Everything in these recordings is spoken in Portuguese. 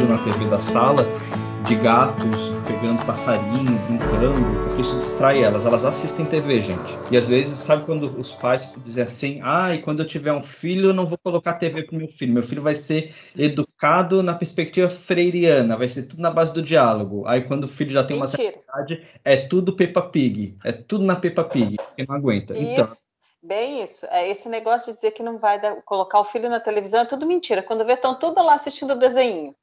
vídeo na TV da sala de gatos pegando passarinho, brincando, porque isso distrai elas. Elas assistem TV, gente. E às vezes, sabe quando os pais dizem assim, e quando eu tiver um filho, eu não vou colocar TV pro meu filho. Meu filho vai ser educado na perspectiva freiriana, vai ser tudo na base do diálogo. Aí quando o filho já tem uma certa idade, é tudo Peppa Pig. É tudo na Peppa Pig, que não aguenta. Isso, então, bem isso. Esse negócio de dizer que não vai colocar o filho na televisão é tudo mentira. Quando vê, estão tudo lá assistindo o desenho.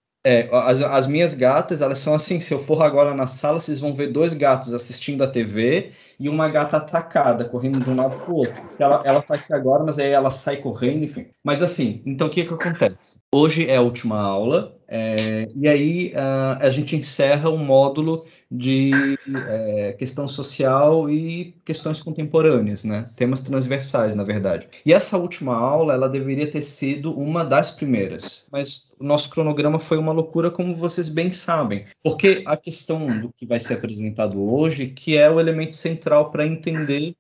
As minhas gatas, elas são assim, se eu for agora na sala, vocês vão ver 2 gatos assistindo a TV e uma gata atacada, correndo de um lado para o outro. Ela tá aqui agora, mas aí ela sai correndo, enfim. Mas assim, então o que acontece? Hoje é a última aula, e aí a gente encerra um módulo de questão social e questões contemporâneas, né? Temas transversais, na verdade. E essa última aula, ela deveria ter sido uma das primeiras, mas o nosso cronograma foi uma loucura, como vocês bem sabem, porque a questão do que vai ser apresentado hoje, que é o elemento central para entender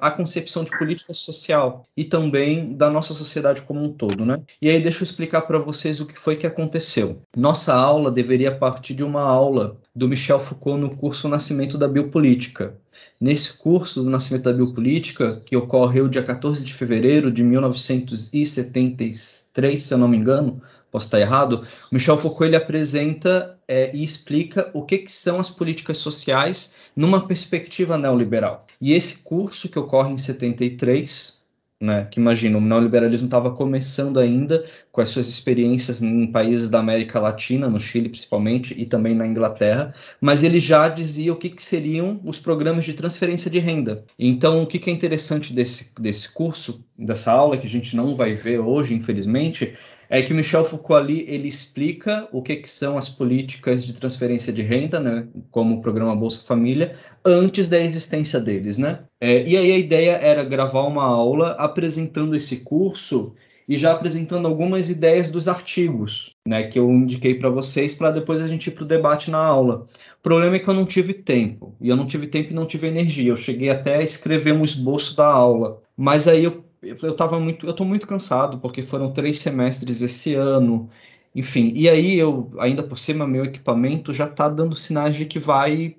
a concepção de política social e também da nossa sociedade como um todo, né? E aí deixa eu explicar para vocês o que foi que aconteceu. Nossa aula deveria partir de uma aula do Michel Foucault no curso Nascimento da Biopolítica. Nesse curso do Nascimento da Biopolítica, que ocorreu dia 14 de fevereiro de 1973, se eu não me engano, posso estar errado, Michel Foucault ele apresenta e explica o que são as políticas sociais numa perspectiva neoliberal. E esse curso que ocorre em 73, né, que imagina, o neoliberalismo estava começando ainda com as suas experiências em países da América Latina, no Chile principalmente, e também na Inglaterra, mas ele já dizia o que seriam os programas de transferência de renda. Então, o que é interessante desse curso, dessa aula, que a gente não vai ver hoje, infelizmente, é que Michel Foucault ali, ele explica o que são as políticas de transferência de renda, né, como o programa Bolsa Família, antes da existência deles, né? E aí a ideia era gravar uma aula apresentando esse curso e já apresentando algumas ideias dos artigos, né, que eu indiquei para vocês, para depois a gente ir para o debate na aula. O problema é que eu não tive tempo, e eu não tive tempo e não tive energia. Eu cheguei até a escrever um esboço da aula, mas aí eu estou muito cansado, porque foram 3 semestres esse ano, enfim, e aí eu, ainda por cima, meu equipamento já está dando sinais de que vai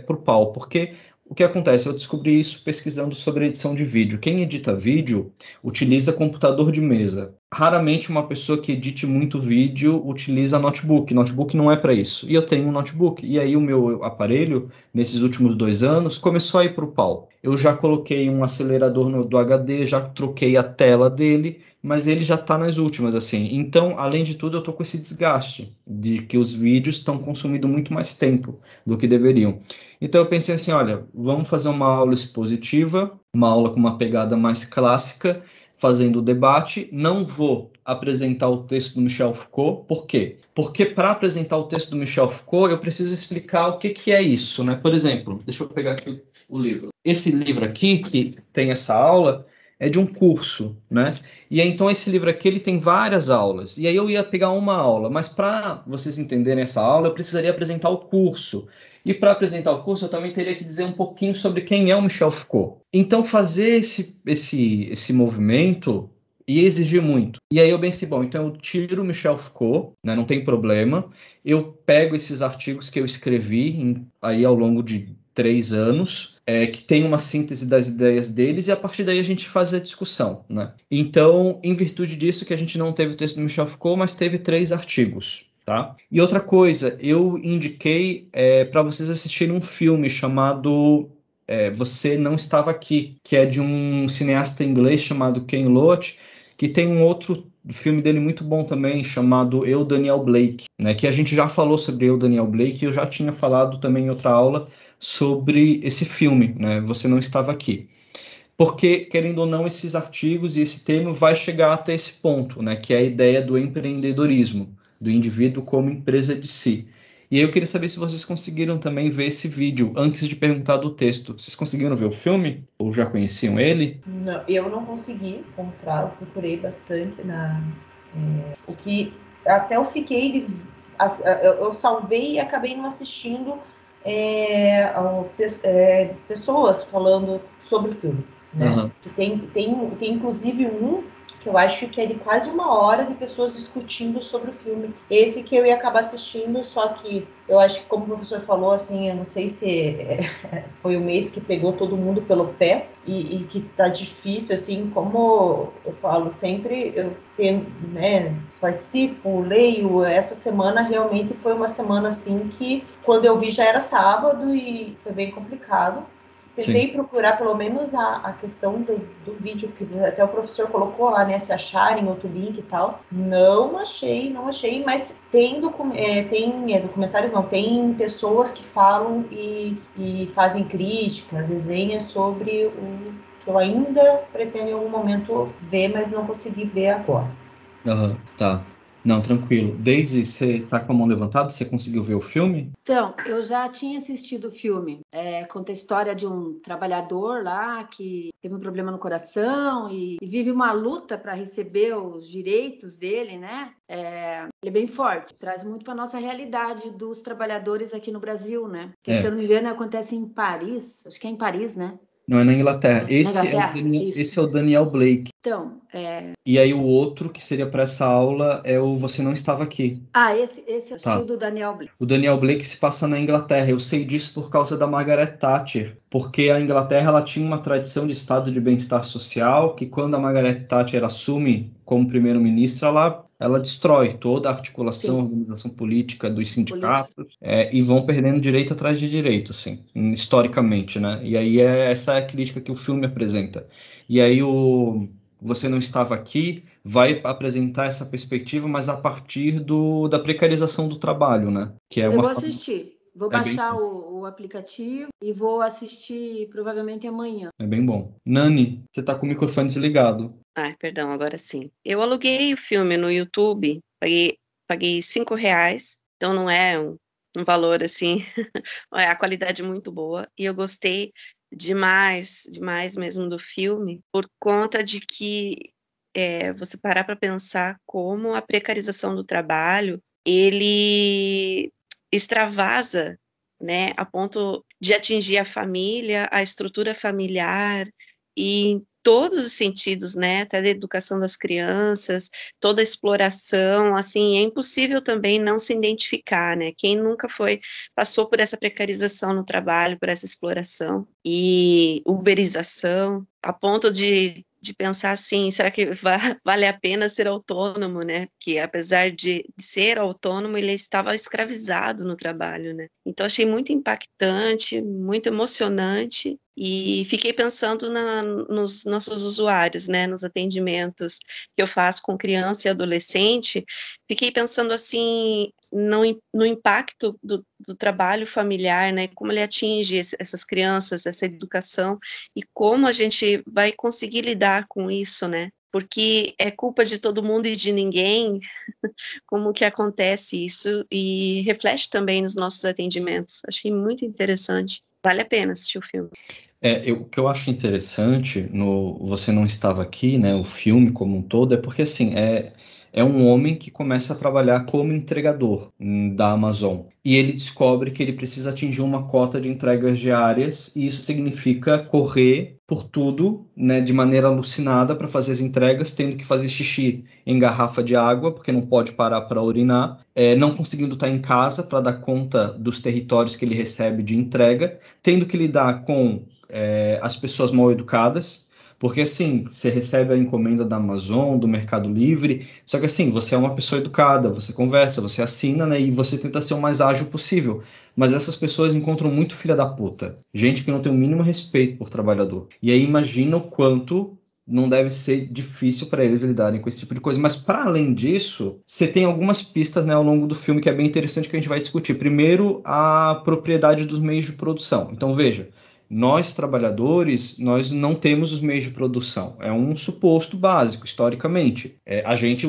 pro pau, porque o que acontece? Eu descobri isso pesquisando sobre edição de vídeo. Quem edita vídeo utiliza computador de mesa. Raramente uma pessoa que edite muito vídeo utiliza notebook. Notebook não é para isso. E eu tenho um notebook. E aí o meu aparelho, nesses últimos 2 anos, começou a ir para o pau. Eu já coloquei um acelerador do HD, já troquei a tela dele, mas ele já está nas últimas, assim. Então, além de tudo, eu estou com esse desgaste de que os vídeos estão consumindo muito mais tempo do que deveriam. Então, eu pensei assim, olha, vamos fazer uma aula expositiva, uma aula com uma pegada mais clássica, fazendo o debate. Não vou apresentar o texto do Michel Foucault. Por quê? Porque para apresentar o texto do Michel Foucault, eu preciso explicar o que é isso, né? Por exemplo, deixa eu pegar aqui o livro. Esse livro aqui, que tem essa aula, é de um curso, né? E aí, então esse livro aqui ele tem várias aulas. E aí eu ia pegar uma aula, mas para vocês entenderem essa aula, eu precisaria apresentar o curso. E para apresentar o curso, eu também teria que dizer um pouquinho sobre quem é o Michel Foucault. Então, fazer esse movimento ia exigir muito. E aí eu pensei, bom, então eu tiro o Michel Foucault, né, não tem problema. Eu pego esses artigos que eu escrevi aí ao longo de 3 anos, que tem uma síntese das ideias deles, e a partir daí a gente faz a discussão, né? Então, em virtude disso, que a gente não teve o texto do Michel Foucault, mas teve 3 artigos. Tá? E outra coisa, eu indiquei para vocês assistirem um filme chamado Você Não Estava Aqui, que é de um cineasta inglês chamado Ken Loach, que tem um outro filme dele muito bom também, chamado Eu, Daniel Blake, né? Que a gente já falou sobre Eu, Daniel Blake, e eu já tinha falado também em outra aula sobre esse filme, né? Você Não Estava Aqui. Porque, querendo ou não, esses artigos e esse tema vai chegar até esse ponto, né? Que é a ideia do empreendedorismo, do indivíduo como empresa de si. E aí eu queria saber se vocês conseguiram também ver esse vídeo antes de perguntar do texto. Vocês conseguiram ver o filme? Ou já conheciam ele? Não, eu não consegui encontrar, eu procurei bastante o que até eu fiquei eu salvei e acabei não assistindo pessoas falando sobre o filme, né? Uhum. Tem inclusive um que eu acho que é de quase 1 hora de pessoas discutindo sobre o filme. Esse que eu ia acabar assistindo, só que eu acho que, como o professor falou, assim, eu não sei se foi o mês que pegou todo mundo pelo pé e que tá difícil, assim, como eu falo sempre, eu tenho, né, participo, leio. Essa semana realmente foi uma semana, assim, que quando eu vi já era sábado e foi bem complicado. Tentei procurar pelo menos a questão do vídeo, que até o professor colocou lá, né, se acharem outro link e tal. Não achei, mas tem documentários, não, tem pessoas que falam e fazem críticas, resenhas sobre o que eu ainda pretendo em algum momento ver, mas não consegui ver agora. Tá. Não, tranquilo. Daisy, você tá com a mão levantada? Você conseguiu ver o filme? Então, eu já tinha assistido o filme. Conta a história de um trabalhador lá que teve um problema no coração e vive uma luta para receber os direitos dele, né? Ele é bem forte, traz muito para a nossa realidade dos trabalhadores aqui no Brasil, né? Porque, se eu não me engano, acontece em Paris, acho que é em Paris, né? Não, é na Inglaterra. Isso. Esse é o Daniel Blake. Então, E aí o outro que seria para essa aula é o Você Não Estava Aqui. Esse é o estilo do Daniel Blake. O Daniel Blake se passa na Inglaterra. Eu sei disso por causa da Margaret Thatcher, porque a Inglaterra ela tinha uma tradição de estado de bem-estar social que, quando a Margaret Thatcher assume como primeira-ministra, ela destrói toda a articulação, a organização política dos sindicatos, e vão perdendo direito atrás de direito, assim, historicamente, né? E aí essa é a crítica que o filme apresenta. E aí Você Não Estava Aqui vai apresentar essa perspectiva, mas a partir da precarização do trabalho, né? Que Mas eu vou assistir. Vou baixar bem... o aplicativo e vou assistir provavelmente amanhã. É bem bom. Nani, você tá com o microfone desligado. Ai, perdão, agora sim. Eu aluguei o filme no YouTube, paguei R$5, então não é um valor assim, a qualidade muito boa, e eu gostei demais mesmo do filme, por conta de que você parar para pensar como a precarização do trabalho, ele extravasa, né, a ponto de atingir a família, a estrutura familiar, e em todos os sentidos, né, até da educação das crianças, toda a exploração, assim, é impossível também não se identificar, né, quem nunca passou por essa precarização no trabalho, por essa exploração e uberização, a ponto de pensar assim, será que vale a pena ser autônomo, né? Que apesar de ser autônomo, ele estava escravizado no trabalho, né? Então achei muito impactante, muito emocionante e fiquei pensando nos nossos usuários, né? Nos atendimentos que eu faço com criança e adolescente, fiquei pensando assim no impacto do trabalho familiar, né? Como ele atinge essas crianças, essa educação, e como a gente vai conseguir lidar com isso, né? Porque é culpa de todo mundo e de ninguém, como que acontece isso, e reflete também nos nossos atendimentos. Achei muito interessante. Vale a pena assistir o filme. O que eu acho interessante no Você Não Estava Aqui, né, o filme como um todo, é porque, assim, é um homem que começa a trabalhar como entregador da Amazon. E ele descobre que ele precisa atingir uma cota de entregas diárias, e isso significa correr por tudo, né, de maneira alucinada para fazer as entregas, tendo que fazer xixi em garrafa de água, porque não pode parar para urinar, não conseguindo estar em casa para dar conta dos territórios que ele recebe de entrega, tendo que lidar com as pessoas mal educadas, porque assim, você recebe a encomenda da Amazon, do Mercado Livre, só que assim, você é uma pessoa educada, você conversa, você assina, né, e você tenta ser o mais ágil possível, mas essas pessoas encontram muito filha da puta, gente que não tem o mínimo respeito por trabalhador, e aí imagina o quanto não deve ser difícil para eles lidarem com esse tipo de coisa. Mas, para além disso, você tem algumas pistas, né, ao longo do filme que é bem interessante que a gente vai discutir. Primeiro, a propriedade dos meios de produção. Então, veja, nós, trabalhadores, nós não temos os meios de produção. É um suposto básico, historicamente. A gente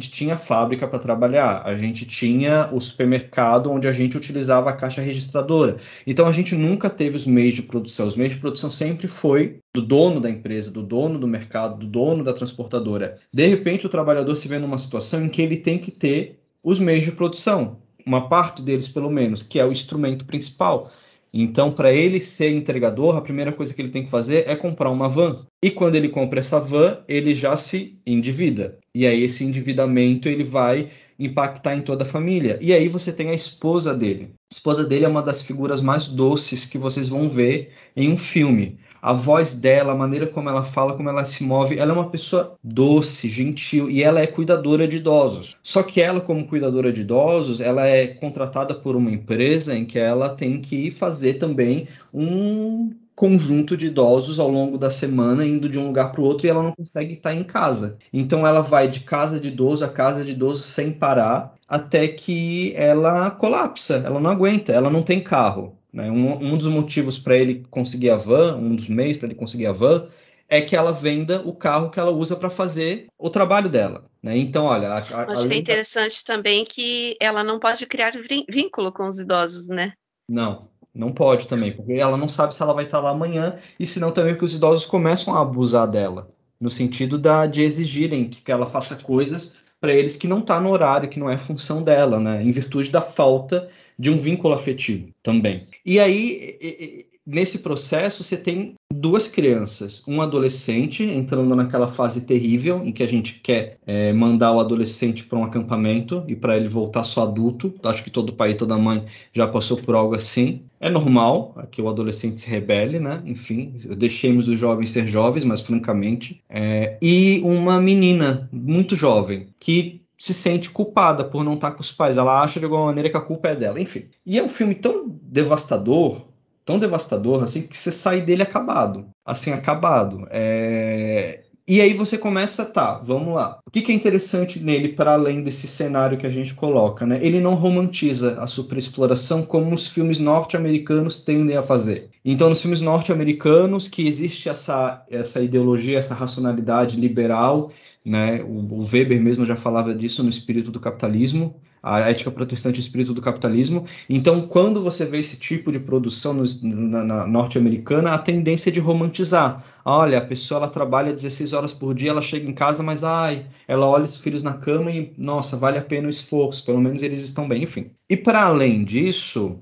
tinha fábrica para trabalhar, a gente tinha o supermercado onde a gente utilizava a caixa registradora. Então, a gente nunca teve os meios de produção. Os meios de produção sempre foi do dono da empresa, do dono do mercado, do dono da transportadora. De repente, o trabalhador se vê numa situação em que ele tem que ter os meios de produção, uma parte deles, pelo menos, que é o instrumento principal. Então, para ele ser entregador, a primeira coisa que ele tem que fazer é comprar uma van. E quando ele compra essa van, ele já se endivida. E aí esse endividamento ele vai impactar em toda a família. E aí você tem a esposa dele. A esposa dele é uma das figuras mais doces que vocês vão ver em um filme. A voz dela, a maneira como ela fala, como ela se move, ela é uma pessoa doce, gentil, e ela é cuidadora de idosos. Só que ela, como cuidadora de idosos, ela é contratada por uma empresa em que ela tem que fazer também um conjunto de idosos ao longo da semana, indo de um lugar para o outro, e ela não consegue estar em casa. Então ela vai de casa de idoso a casa de idoso sem parar, até que ela colapsa, ela não aguenta, ela não tem carro. Né? Um dos motivos para ele conseguir a van, um dos meios para ele conseguir a van, é que ela venda o carro que ela usa para fazer o trabalho dela. Né? Então, olha... Acho que é interessante também que ela não pode criar vínculo com os idosos, né? Não pode também, porque ela não sabe se ela vai estar lá amanhã, e senão também que os idosos começam a abusar dela, no sentido de exigirem que ela faça coisas para eles que não está no horário, que não é função dela, né? Em virtude da falta de um vínculo afetivo também. E aí, nesse processo, você tem duas crianças, um adolescente entrando naquela fase terrível em que a gente quer mandar o adolescente para um acampamento e para ele voltar só adulto. Acho que todo pai e toda mãe já passou por algo assim. É normal que o adolescente se rebele, né? Enfim, deixemos os jovens ser jovens, mas francamente. E uma menina muito jovem que se sente culpada por não estar com os pais. Ela acha de alguma maneira que a culpa é dela. Enfim. E é um filme tão devastador, assim, que você sai dele acabado. Assim, acabado. E aí você começa, vamos lá. O que é interessante nele, para além desse cenário que a gente coloca, né? Ele não romantiza a superexploração como os filmes norte-americanos tendem a fazer. Então, nos filmes norte-americanos, que existe essa ideologia, essa racionalidade liberal, né? O Weber mesmo já falava disso no Espírito do Capitalismo, a ética protestante e o espírito do capitalismo. Então, quando você vê esse tipo de produção na norte-americana, a tendência é de romantizar. Olha, a pessoa ela trabalha 16 horas por dia, ela chega em casa, mas ela olha os filhos na cama e, nossa, vale a pena o esforço, pelo menos eles estão bem, enfim. E para além disso,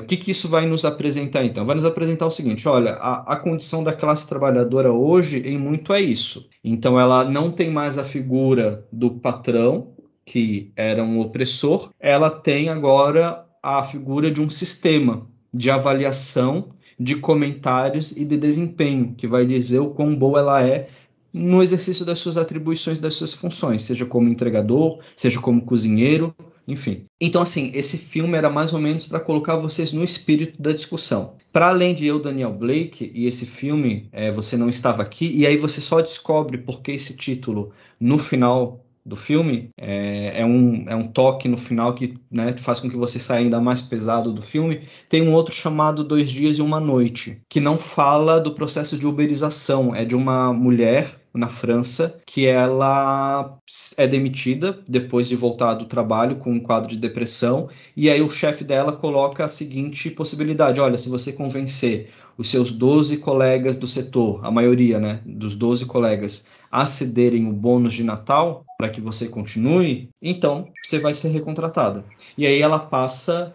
o que isso vai nos apresentar então? Vai nos apresentar o seguinte, olha, a condição da classe trabalhadora hoje, em muito, é isso. Então, ela não tem mais a figura do patrão, que era um opressor, ela tem agora a figura de um sistema de avaliação, de comentários e de desempenho, que vai dizer o quão boa ela é no exercício das suas atribuições, das suas funções, seja como entregador, seja como cozinheiro, enfim. Então, assim, esse filme era mais ou menos para colocar vocês no espírito da discussão. Para além de Eu, Daniel Blake, e esse filme, Você Não Estava Aqui, e aí você só descobre por que esse título no final do filme, é um toque no final que, né, faz com que você saia ainda mais pesado do filme. Tem um outro chamado 2 Dias e Uma Noite, que não fala do processo de uberização, é de uma mulher na França que ela é demitida depois de voltar do trabalho com um quadro de depressão, e aí o chefe dela coloca a seguinte possibilidade: olha, se você convencer os seus 12 colegas do setor, a maioria, né, dos 12 colegas, a cederem o bônus de Natal para que você continue, então você vai ser recontratada. E aí ela passa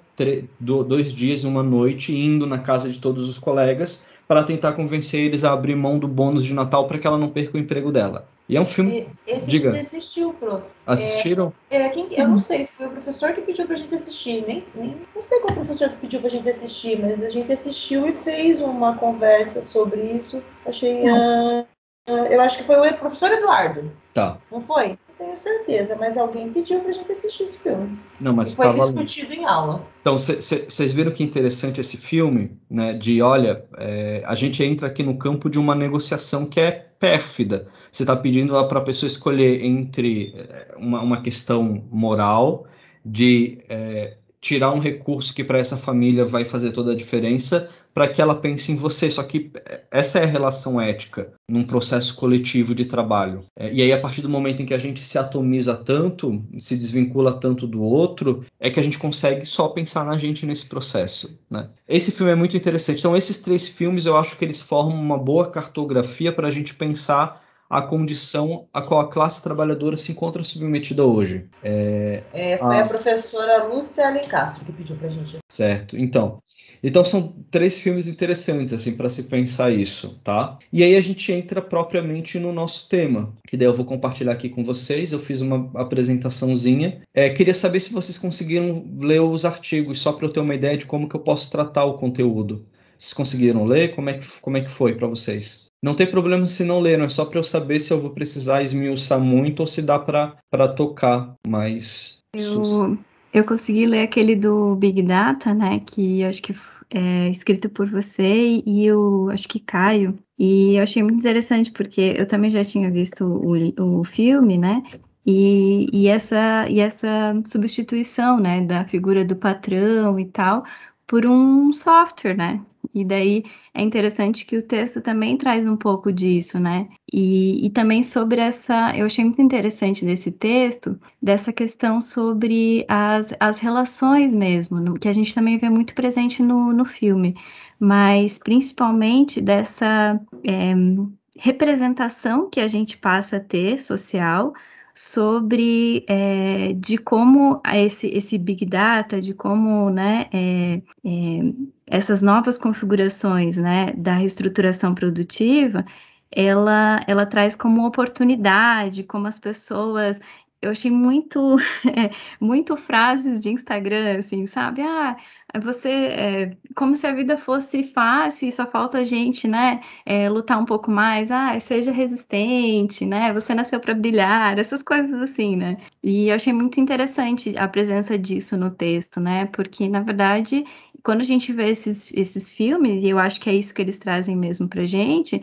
2 dias e uma noite indo na casa de todos os colegas para tentar convencer eles a abrir mão do bônus de Natal para que ela não perca o emprego dela. E é um filme... Esse assistiu, Pro. Assistiram? Eu não sei, foi o professor que pediu pra gente assistir. Não sei qual professor que pediu pra gente assistir, mas a gente assistiu e fez uma conversa sobre isso. Eu acho que foi o professor Eduardo. Tá. Não foi? Não tenho certeza, mas alguém pediu pra gente assistir esse filme. Não, mas foi discutido em aula. Então, vocês viram que interessante esse filme, né? Olha, a gente entra aqui no campo de uma negociação que é pérfida. Você está pedindo para a pessoa escolher entre uma questão moral de tirar um recurso que para essa família vai fazer toda a diferença, para que ela pense em você. Só que essa é a relação ética num processo coletivo de trabalho. E aí, a partir do momento em que a gente se atomiza tanto, se desvincula tanto do outro, é que a gente consegue só pensar na gente nesse processo, né? Esse filme é muito interessante. Então, esses 3 filmes, eu acho que eles formam uma boa cartografia para a gente pensar a condição a qual a classe trabalhadora se encontra submetida hoje. Foi a professora Lúcia Alecastro que pediu para a gente. Certo. Então são 3 filmes interessantes assim para se pensar isso, tá? E aí a gente entra propriamente no nosso tema, que daí eu vou compartilhar aqui com vocês. Eu fiz uma apresentaçãozinha. Queria saber se vocês conseguiram ler os artigos, só para eu ter uma ideia de como que eu posso tratar o conteúdo. Vocês conseguiram ler? Como é que foi para vocês? Não tem problema se não leram, é só para eu saber se eu vou precisar esmiuçar muito ou se dá para tocar mais. Eu consegui ler aquele do Big Data, né, que eu acho que é escrito por você e eu acho que Caio, e eu achei muito interessante porque eu também já tinha visto o filme, né, e essa substituição, né, da figura do patrão e tal, por um software, né, e daí é interessante que o texto também traz um pouco disso, né, e também sobre eu achei muito interessante desse texto, dessa questão sobre as relações mesmo, que a gente também vê muito presente no filme, mas principalmente dessa representação que a gente passa a ter social sobre de como esse Big Data, de como, né, essas novas configurações, né, da reestruturação produtiva, ela traz como oportunidade, como as pessoas... Eu achei muito, muito frases de Instagram, assim, sabe? Como se a vida fosse fácil e só falta a gente, né, lutar um pouco mais. Seja resistente, né? Você nasceu para brilhar, essas coisas assim, né? E eu achei muito interessante a presença disso no texto, né? Porque, na verdade, quando a gente vê esses filmes, e eu acho que é isso que eles trazem mesmo pra gente,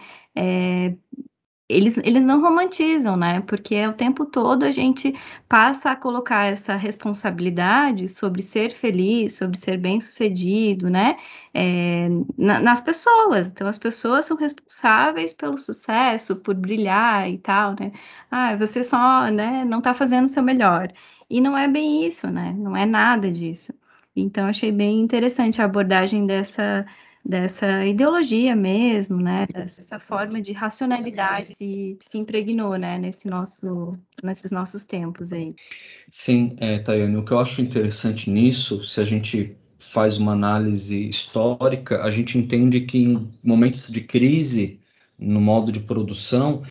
eles não romantizam, né? Porque o tempo todo a gente passa a colocar essa responsabilidade sobre ser feliz, sobre ser bem-sucedido, né? Nas pessoas. Então, as pessoas são responsáveis pelo sucesso, por brilhar e tal, né? Você só, né, não está fazendo o seu melhor. E não é bem isso, né? Não é nada disso. Então, achei bem interessante a abordagem dessa ideologia mesmo, né, dessa forma de racionalidade se impregnou, né, nesses nossos tempos aí. Sim, Tayane, o que eu acho interessante nisso, se a gente faz uma análise histórica, a gente entende que em momentos de crise no modo de produção,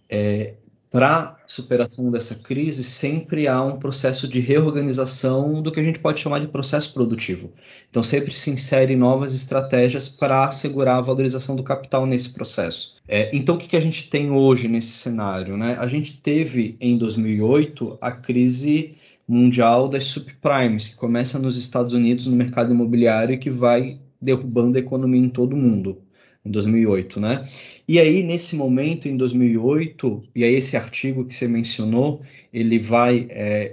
para superação dessa crise, sempre há um processo de reorganização do que a gente pode chamar de processo produtivo. Então, sempre se insere novas estratégias para assegurar a valorização do capital nesse processo. Então, o que a gente tem hoje nesse cenário, né? A gente teve, em 2008, a crise mundial das subprimes, que começa nos Estados Unidos, no mercado imobiliário, e que vai derrubando a economia em todo o mundo, em 2008, né? E aí, nesse momento, em 2008, e aí esse artigo que você mencionou, ele vai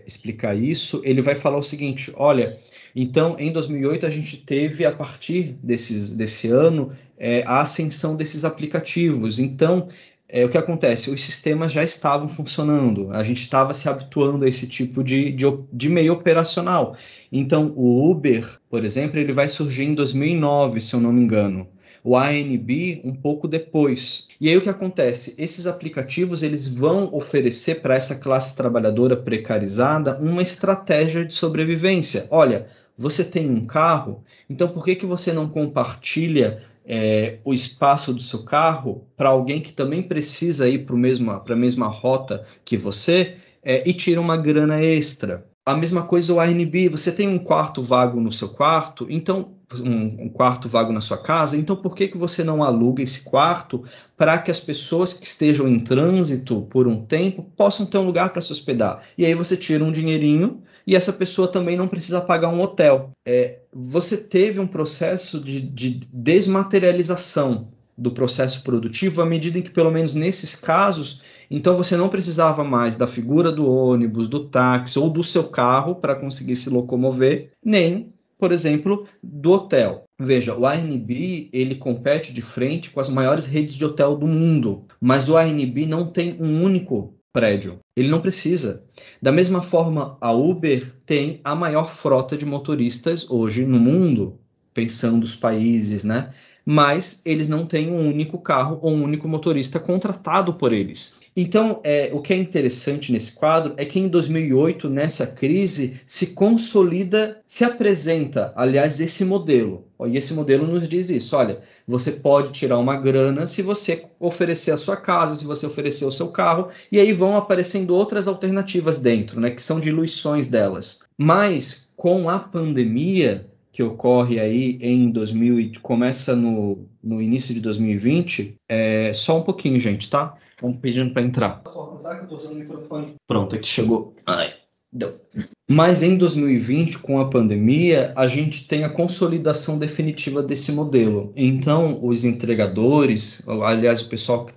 explicar isso, ele vai falar o seguinte, olha, então, em 2008, a gente teve, a partir desse ano, a ascensão desses aplicativos. Então, o que acontece? Os sistemas já estavam funcionando, a gente estava se habituando a esse tipo de meio operacional. Então, o Uber, por exemplo, ele vai surgir em 2009, se eu não me engano. O ANB um pouco depois. E aí o que acontece? Esses aplicativos eles vão oferecer para essa classe trabalhadora precarizada uma estratégia de sobrevivência. Olha, você tem um carro, então por que você não compartilha o espaço do seu carro para alguém que também precisa ir para a mesma rota que você e tira uma grana extra? A mesma coisa o ANB, você tem um quarto vago no seu quarto, então um quarto vago na sua casa, então por que você não aluga esse quarto para que as pessoas que estejam em trânsito por um tempo possam ter um lugar para se hospedar? E aí você tira um dinheirinho e essa pessoa também não precisa pagar um hotel. Você teve um processo de desmaterialização do processo produtivo à medida em que, pelo menos nesses casos, então você não precisava mais da figura do ônibus, do táxi ou do seu carro para conseguir se locomover, nem, por exemplo, do hotel. Veja, o ANB ele compete de frente com as maiores redes de hotel do mundo, mas o ANB não tem um único prédio. Ele não precisa. Da mesma forma, a Uber tem a maior frota de motoristas hoje no mundo, pensando os países, né? Mas eles não têm um único carro ou um único motorista contratado por eles. Então, o que é interessante nesse quadro é que em 2008, nessa crise, se consolida, se apresenta, aliás, esse modelo. E esse modelo nos diz isso, olha, você pode tirar uma grana se você oferecer a sua casa, se você oferecer o seu carro, e aí vão aparecendo outras alternativas dentro, né, que são diluições delas. Mas, com a pandemia, que ocorre aí em 2000, começa no início de 2020, só um pouquinho, gente, tá? Estão pedindo para entrar. Pronto, aqui chegou. Ai, deu. Mas em 2020, com a pandemia, a gente tem a consolidação definitiva desse modelo. Então, os entregadores, aliás, o pessoal que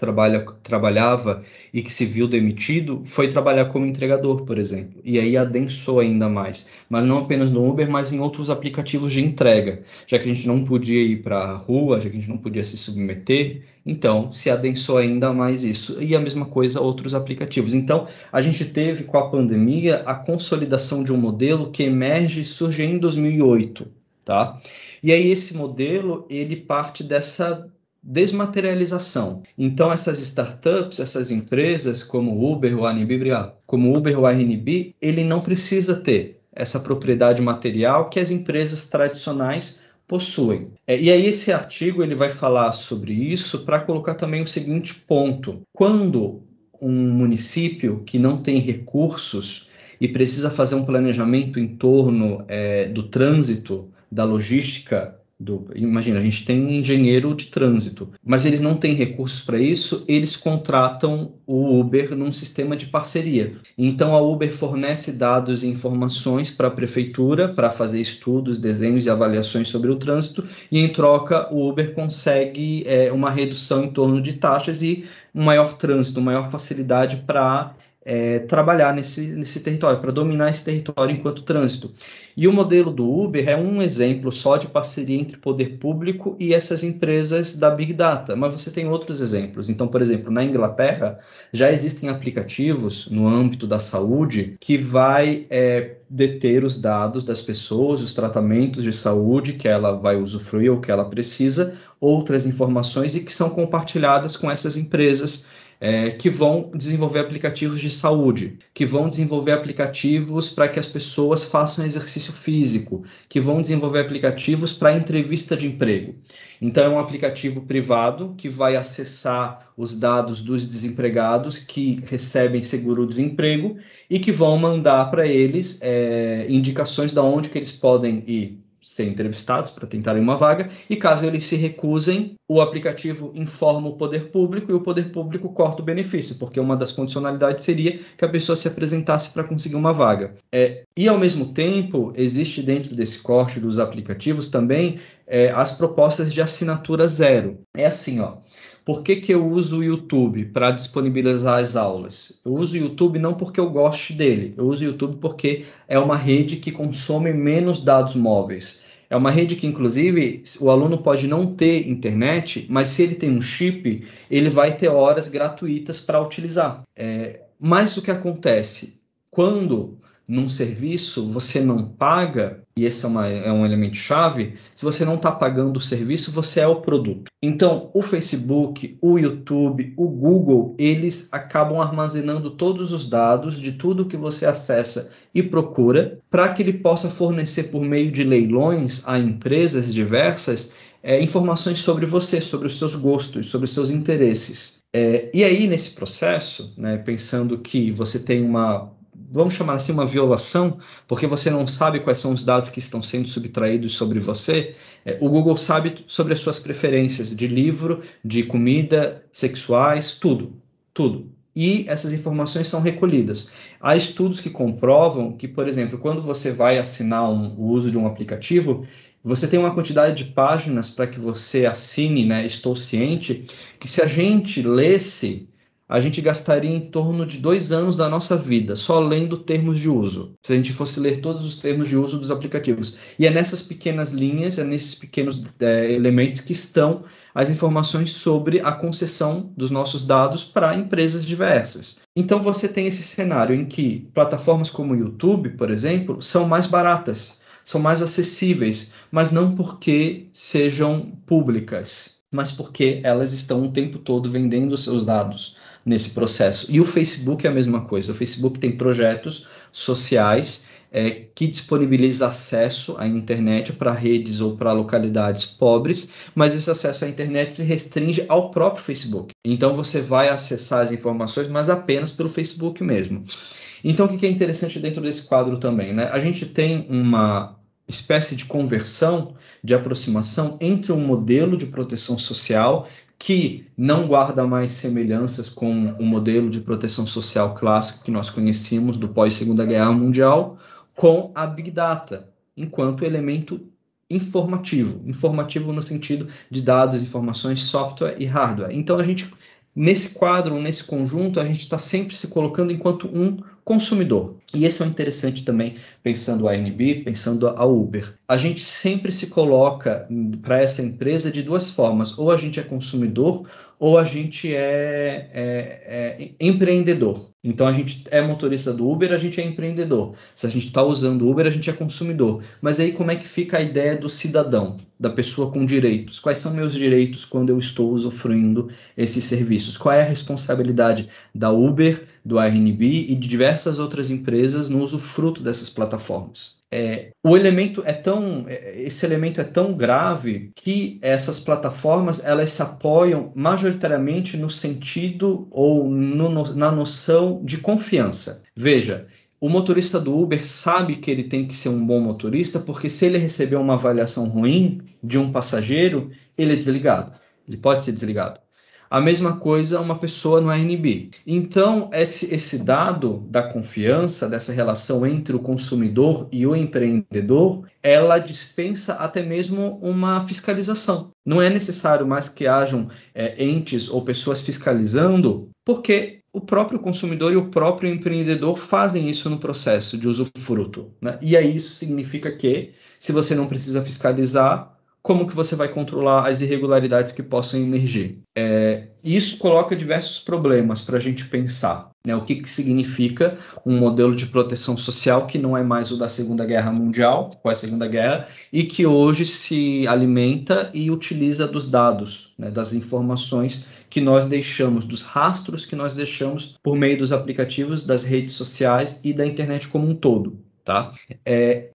trabalhava e que se viu demitido, foi trabalhar como entregador, por exemplo. E aí adensou ainda mais. Mas não apenas no Uber, mas em outros aplicativos de entrega. Já que a gente não podia ir para a rua, já que a gente não podia se submeter, então se adensou ainda mais isso. E a mesma coisa outros aplicativos. Então, a gente teve com a pandemia a consolidação de um modelo que emerge e surge em 2008, tá? E aí esse modelo, ele parte dessa desmaterialização. Então essas startups, essas empresas como o Uber, o Airbnb, ele não precisa ter essa propriedade material que as empresas tradicionais possuem. E aí esse artigo ele vai falar sobre isso para colocar também o seguinte ponto. Quando um município que não tem recursos e precisa fazer um planejamento em torno do trânsito, da logística, imagina, a gente tem um engenheiro de trânsito, mas eles não têm recursos para isso, eles contratam o Uber num sistema de parceria. Então a Uber fornece dados e informações para a prefeitura para fazer estudos, desenhos e avaliações sobre o trânsito, e em troca o Uber consegue uma redução em torno de taxas e um maior trânsito, maior facilidade para trabalhar nesse território, para dominar esse território enquanto trânsito. E o modelo do Uber é um exemplo só de parceria entre poder público e essas empresas da Big Data, mas você tem outros exemplos. Então, por exemplo, na Inglaterra, já existem aplicativos no âmbito da saúde que vai deter os dados das pessoas, os tratamentos de saúde que ela vai usufruir ou que ela precisa, outras informações e que são compartilhadas com essas empresas que vão desenvolver aplicativos de saúde, que vão desenvolver aplicativos para que as pessoas façam exercício físico, que vão desenvolver aplicativos para entrevista de emprego. Então, é um aplicativo privado que vai acessar os dados dos desempregados que recebem seguro-desemprego e que vão mandar para eles indicações de onde que eles podem ir ser entrevistados para tentarem uma vaga, e caso eles se recusem, o aplicativo informa o poder público e o poder público corta o benefício, porque uma das condicionalidades seria que a pessoa se apresentasse para conseguir uma vaga. E, ao mesmo tempo, existe dentro desse corte dos aplicativos também as propostas de assinatura zero. É assim, ó. Por que eu uso o YouTube para disponibilizar as aulas? Eu uso o YouTube não porque eu goste dele, eu uso o YouTube porque é uma rede que consome menos dados móveis. É uma rede que, inclusive, o aluno pode não ter internet, mas se ele tem um chip, ele vai ter horas gratuitas para utilizar. Mas o que acontece? Quando num serviço você não paga, e esse é um elemento chave, se você não está pagando o serviço, você é o produto. Então, o Facebook, o YouTube, o Google, eles acabam armazenando todos os dados de tudo que você acessa e procura, para que ele possa fornecer por meio de leilões a empresas diversas informações sobre você, sobre os seus gostos, sobre os seus interesses. E aí, nesse processo, né, pensando que você tem vamos chamar assim, uma violação, porque você não sabe quais são os dados que estão sendo subtraídos sobre você, o Google sabe sobre as suas preferências de livro, de comida, sexuais, tudo. E essas informações são recolhidas. Há estudos que comprovam que, por exemplo, quando você vai assinar o uso de um aplicativo, você tem uma quantidade de páginas para que você assine, né? Estou ciente, que se a gente lesse, a gente gastaria em torno de 2 anos da nossa vida, só lendo termos de uso, se a gente fosse ler todos os termos de uso dos aplicativos. E é nessas pequenas linhas, é nesses pequenos elementos que estão as informações sobre a concessão dos nossos dados para empresas diversas. Então você tem esse cenário em que plataformas como o YouTube, por exemplo, são mais baratas, são mais acessíveis, mas não porque sejam públicas, mas porque elas estão o tempo todo vendendo os seus dados nesse processo. E o Facebook é a mesma coisa. O Facebook tem projetos sociais que disponibiliza acesso à internet para redes ou para localidades pobres, mas esse acesso à internet se restringe ao próprio Facebook. Então você vai acessar as informações, mas apenas pelo Facebook mesmo. Então o que é interessante dentro desse quadro também, né? A gente tem uma espécie de conversão, de aproximação entre um modelo de proteção social que não guarda mais semelhanças com o modelo de proteção social clássico que nós conhecíamos do pós-Segunda Guerra Mundial, com a Big Data, enquanto elemento informativo no sentido de dados, informações, software e hardware. Então, a gente, nesse quadro, nesse conjunto, a gente está sempre se colocando enquanto um consumidor. E esse é o interessante também, pensando a ANB, pensando a Uber. A gente sempre se coloca para essa empresa de duas formas. Ou a gente é consumidor, ou a gente é empreendedor. Então, a gente é motorista do Uber, a gente é empreendedor. Se a gente está usando o Uber, a gente é consumidor. Mas aí como é que fica a ideia do cidadão, da pessoa com direitos? Quais são meus direitos quando eu estou usufruindo esses serviços? Qual é a responsabilidade da Uber, do Airbnb e de diversas outras empresas no usufruto dessas plataformas? Esse elemento é tão grave que essas plataformas elas se apoiam majoritariamente no sentido ou na noção de confiança. Veja, o motorista do Uber sabe que ele tem que ser um bom motorista porque se ele receber uma avaliação ruim de um passageiro, ele é desligado. Ele pode ser desligado. A mesma coisa uma pessoa no Airbnb. Então, esse dado da confiança, dessa relação entre o consumidor e o empreendedor, ela dispensa até mesmo uma fiscalização. Não é necessário mais que hajam entes ou pessoas fiscalizando, porque o próprio consumidor e o próprio empreendedor fazem isso no processo de usufruto, né? E aí isso significa que, se você não precisa fiscalizar, como que você vai controlar as irregularidades que possam emergir? Isso coloca diversos problemas para a gente pensar, né? O que significa um modelo de proteção social que não é mais o da Segunda Guerra Mundial, qual é a Segunda Guerra, e que hoje se alimenta e utiliza dos dados, né, das informações que nós deixamos, dos rastros que nós deixamos por meio dos aplicativos, das redes sociais e da internet como um todo. Tá?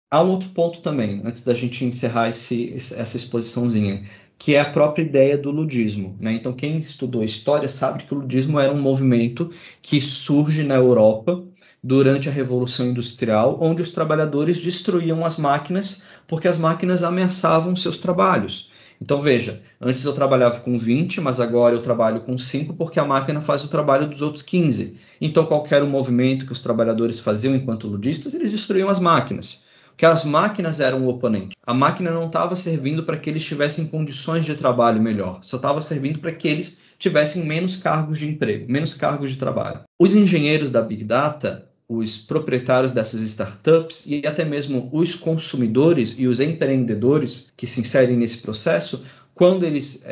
Há um outro ponto também, antes da gente encerrar essa exposiçãozinha, que é a própria ideia do ludismo, né? Então, quem estudou história sabe que o ludismo era um movimento que surge na Europa durante a Revolução Industrial, onde os trabalhadores destruíam as máquinas porque as máquinas ameaçavam seus trabalhos. Então, veja, antes eu trabalhava com 20, mas agora eu trabalho com 5 porque a máquina faz o trabalho dos outros 15. Então, qual era o movimento que os trabalhadores faziam enquanto ludistas? Eles destruíam as máquinas. Porque as máquinas eram o oponente. A máquina não estava servindo para que eles tivessem condições de trabalho melhor. Só estava servindo para que eles tivessem menos cargos de emprego, menos cargos de trabalho. Os engenheiros da Big Data, os proprietários dessas startups e até mesmo os consumidores e os empreendedores que se inserem nesse processo, quando eles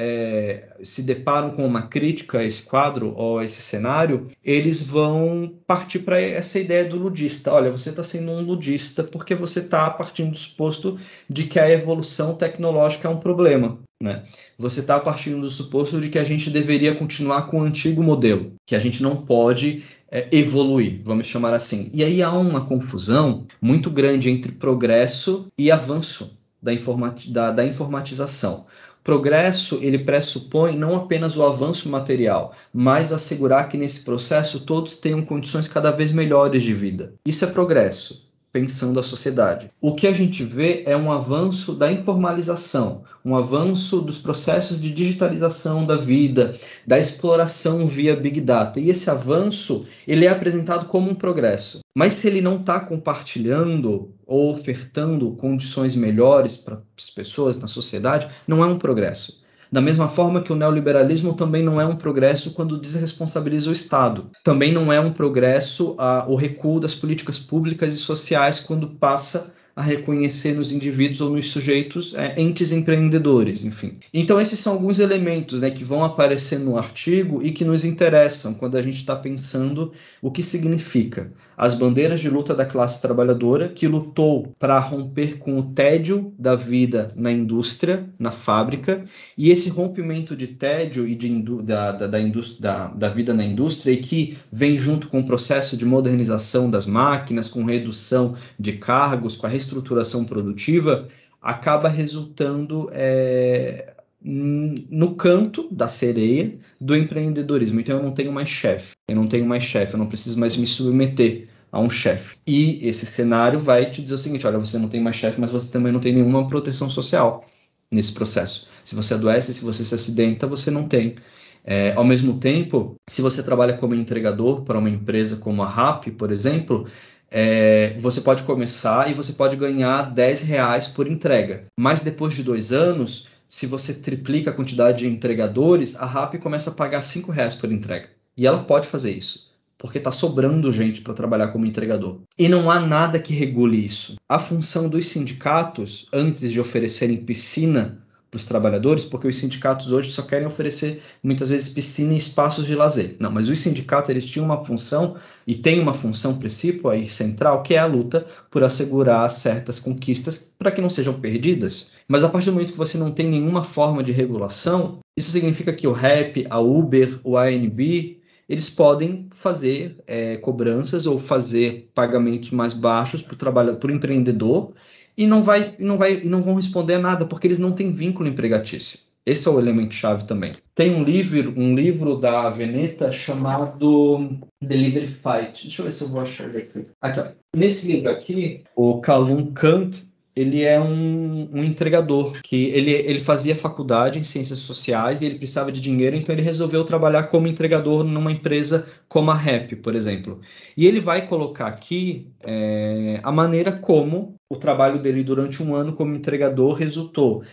se deparam com uma crítica a esse quadro ou a esse cenário, eles vão partir para essa ideia do ludista. Olha, você está sendo um ludista porque você está partindo do suposto de que a evolução tecnológica é um problema, né? Você está partindo do suposto de que a gente deveria continuar com o antigo modelo, que a gente não pode evoluir, vamos chamar assim. E aí há uma confusão muito grande entre progresso e avanço da informatização. Progresso, ele pressupõe não apenas o avanço material, mas assegurar que nesse processo todos tenham condições cada vez melhores de vida. Isso é progresso, pensando a sociedade. O que a gente vê é um avanço da informalização, um avanço dos processos de digitalização da vida, da exploração via Big Data. E esse avanço, ele é apresentado como um progresso. Mas se ele não está compartilhando ou ofertando condições melhores para as pessoas na sociedade, não é um progresso. Da mesma forma que o neoliberalismo também não é um progresso quando desresponsabiliza o Estado. Também não é um progresso o recuo das políticas públicas e sociais quando passa a reconhecer nos indivíduos ou nos sujeitos entes empreendedores, enfim. Então, esses são alguns elementos, né, que vão aparecer no artigo e que nos interessam quando a gente está pensando o que significa as bandeiras de luta da classe trabalhadora que lutou para romper com o tédio da vida na indústria, na fábrica, e esse rompimento de tédio e da vida na indústria e que vem junto com o processo de modernização das máquinas, com redução de cargos, com a reestruturação produtiva, acaba resultando no canto da sereia do empreendedorismo. Então, eu não tenho mais chefe, eu não preciso mais me submeter a um chefe. E esse cenário vai te dizer o seguinte, olha, você não tem mais chefe, mas você também não tem nenhuma proteção social nesse processo. Se você adoece, se você se acidenta, você não tem. Ao mesmo tempo, se você trabalha como entregador para uma empresa como a Rappi, por exemplo, você pode começar e você pode ganhar R$10 por entrega. Mas depois de 2 anos, se você triplica a quantidade de entregadores, a Rappi começa a pagar R$5 por entrega. E ela pode fazer isso, porque está sobrando gente para trabalhar como entregador. E não há nada que regule isso. A função dos sindicatos, antes de oferecerem piscina para os trabalhadores, porque os sindicatos hoje só querem oferecer, muitas vezes, piscina e espaços de lazer. Não, mas os sindicatos, eles tinham uma função, e têm uma função principal aí, central, que é a luta por assegurar certas conquistas para que não sejam perdidas. Mas a partir do momento que você não tem nenhuma forma de regulação, isso significa que o RAP, a Uber, o ANB, eles podem fazer cobranças ou fazer pagamentos mais baixos para o empreendedor e não vão responder a nada, porque eles não têm vínculo empregatício. Esse é o elemento-chave também. Tem um livro da Veneta chamado Delivery Fight. Deixa eu ver se eu vou achar ele aqui. Aqui, ó. Nesse livro aqui, o Kalun Kant, ele é um entregador, que ele fazia faculdade em ciências sociais e ele precisava de dinheiro, então ele resolveu trabalhar como entregador numa empresa como a Rappi, por exemplo. E ele vai colocar aqui a maneira como o trabalho dele durante 1 ano como entregador resultou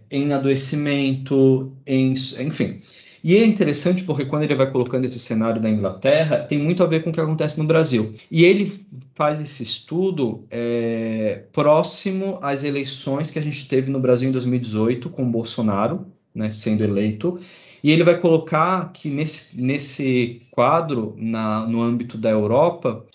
em adoecimento, enfim. E é interessante porque quando ele vai colocando esse cenário da Inglaterra, tem muito a ver com o que acontece no Brasil. E ele faz esse estudo próximo às eleições que a gente teve no Brasil em 2018, com o Bolsonaro, né, sendo eleito. E ele vai colocar que nesse quadro, no âmbito da Europa,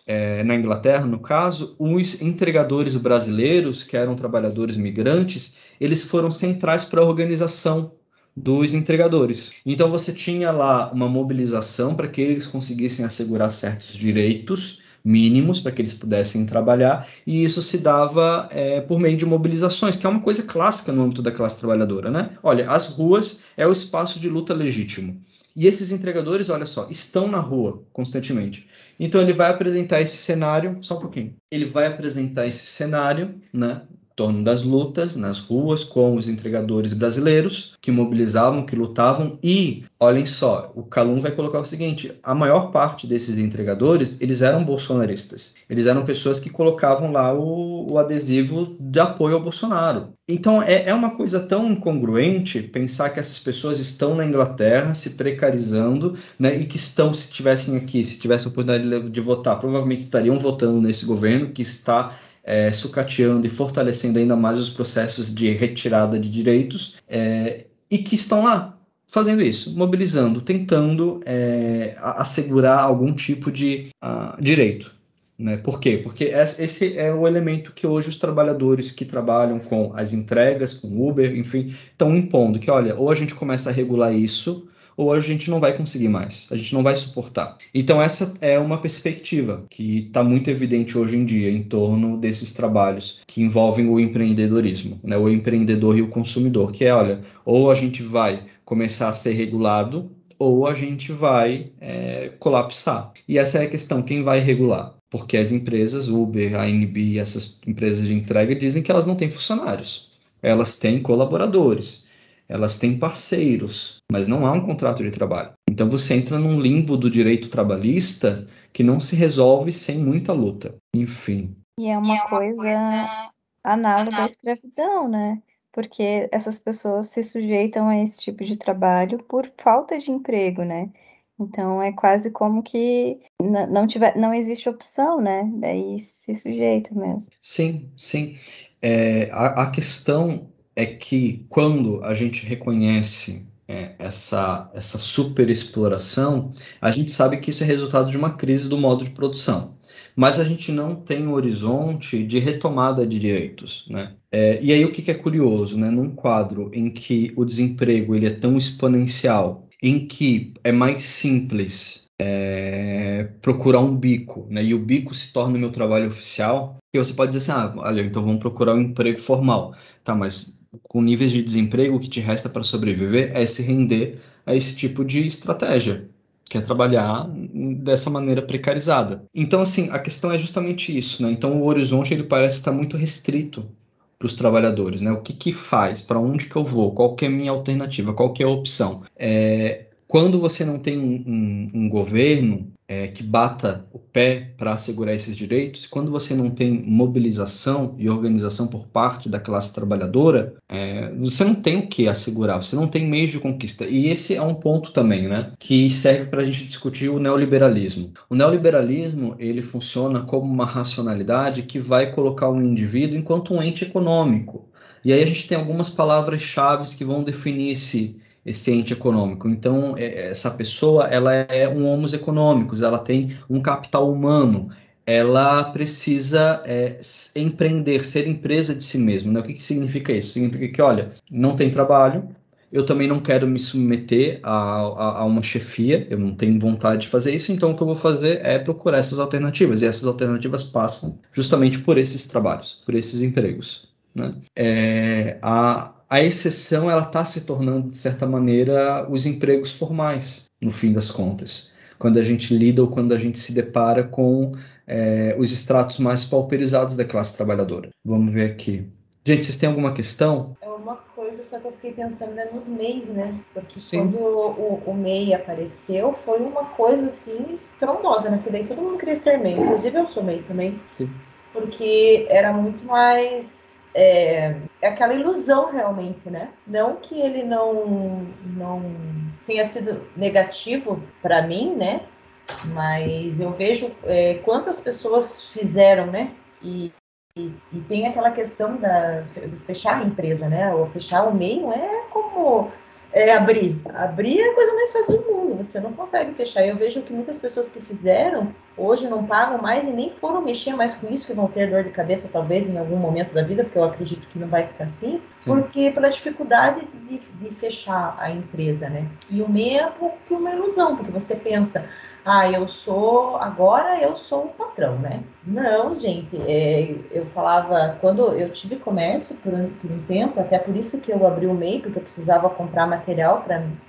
na Inglaterra, no caso, os entregadores brasileiros, que eram trabalhadores migrantes, eles foram centrais para a organização dos entregadores. Então você tinha lá uma mobilização para que eles conseguissem assegurar certos direitos mínimos para que eles pudessem trabalhar, e isso se dava por meio de mobilizações, que é uma coisa clássica no âmbito da classe trabalhadora, né? Olha, as ruas é o espaço de luta legítimo. E esses entregadores, olha só, estão na rua constantemente. Então ele vai apresentar esse cenário, só um pouquinho. Ele vai apresentar esse cenário, né, em torno das lutas nas ruas com os entregadores brasileiros que mobilizavam, que lutavam, e olhem só, o Kalun vai colocar o seguinte: a maior parte desses entregadores, eles eram bolsonaristas, eles eram pessoas que colocavam lá o adesivo de apoio ao Bolsonaro. Então é uma coisa tão incongruente pensar que essas pessoas estão na Inglaterra se precarizando, né, e que se tivessem aqui, se tivessem a oportunidade de votar, provavelmente estariam votando nesse governo que está sucateando e fortalecendo ainda mais os processos de retirada de direitos, e que estão lá fazendo isso, mobilizando, tentando assegurar algum tipo de direito. Né? Por quê? Porque esse é o elemento que hoje os trabalhadores que trabalham com as entregas, com Uber, enfim, estão impondo, que olha, ou a gente começa a regular isso, ou a gente não vai conseguir mais, a gente não vai suportar. Então essa é uma perspectiva que está muito evidente hoje em dia em torno desses trabalhos que envolvem o empreendedorismo, né? O empreendedor e o consumidor, que é, olha, ou a gente vai começar a ser regulado, ou a gente vai colapsar. E essa é a questão, quem vai regular? Porque as empresas, Uber, ANB, essas empresas de entrega, dizem que elas não têm funcionários, elas têm colaboradores, elas têm parceiros, mas não há um contrato de trabalho. Então você entra num limbo do direito trabalhista que não se resolve sem muita luta. Enfim. E é uma coisa análoga à escravidão, né? Porque essas pessoas se sujeitam a esse tipo de trabalho por falta de emprego, né? Então é quase como que não existe opção, né? Daí se sujeita mesmo. Sim, sim. A questão é que quando a gente reconhece essa superexploração, a gente sabe que isso é resultado de uma crise do modo de produção. Mas a gente não tem um horizonte de retomada de direitos, né? E aí o que é curioso, né? Num quadro em que o desemprego ele é tão exponencial, em que é mais simples procurar um bico, né? E o bico se torna o meu trabalho oficial. E você pode dizer assim, olha, então vamos procurar um emprego formal. Tá, mas com níveis de desemprego, o que te resta para sobreviver é se render a esse tipo de estratégia, que é trabalhar dessa maneira precarizada. Então, assim, a questão é justamente isso, né? Então, o horizonte, ele parece estar muito restrito para os trabalhadores, né? O que faz? Para onde que eu vou? Qual que é a minha alternativa? Qual que é a opção? Quando você não tem um governo que bata o pé para assegurar esses direitos, quando você não tem mobilização e organização por parte da classe trabalhadora, você não tem o que assegurar, você não tem meios de conquista. E esse é um ponto também, né, que serve para a gente discutir o neoliberalismo. O neoliberalismo, ele funciona como uma racionalidade que vai colocar o indivíduo enquanto um ente econômico. E aí a gente tem algumas palavras-chave que vão definir esse ente econômico. Então, essa pessoa, ela é um homo econômicos, ela tem um capital humano, ela precisa empreender, ser empresa de si mesma, né? O que significa isso? Significa que, olha, não tem trabalho, eu também não quero me submeter a uma chefia, eu não tenho vontade de fazer isso, então o que eu vou fazer é procurar essas alternativas, e essas alternativas passam justamente por esses trabalhos, por esses empregos, né? A exceção, ela está se tornando, de certa maneira, os empregos formais, no fim das contas. Quando a gente lida ou quando a gente se depara com os estratos mais pauperizados da classe trabalhadora. Vamos ver aqui. Gente, vocês têm alguma questão? É uma coisa só que eu fiquei pensando nos MEIs, né? Porque Sim. quando o MEI apareceu, foi uma coisa assim estrondosa, né? Porque daí todo mundo queria ser MEI. Inclusive eu sou MEI também. Sim. Porque era muito mais aquela ilusão realmente, né? Não que ele não tenha sido negativo para mim, né? Mas eu vejo quantas pessoas fizeram, né? E tem aquela questão de fechar a empresa, né? Ou fechar o MEI não é como abrir. Abrir é a coisa mais fácil do mundo. Você não consegue fechar. Eu vejo que muitas pessoas que fizeram hoje não pagam mais e nem foram mexer mais com isso, que vão ter dor de cabeça talvez em algum momento da vida, porque eu acredito que não vai ficar assim, porque pela dificuldade de fechar a empresa, né? E o MEI é um pouco uma ilusão, porque você pensa, agora eu sou o patrão, né? Não, gente, eu falava, quando eu tive comércio por um tempo, até por isso que eu abri o MEI, porque eu precisava comprar material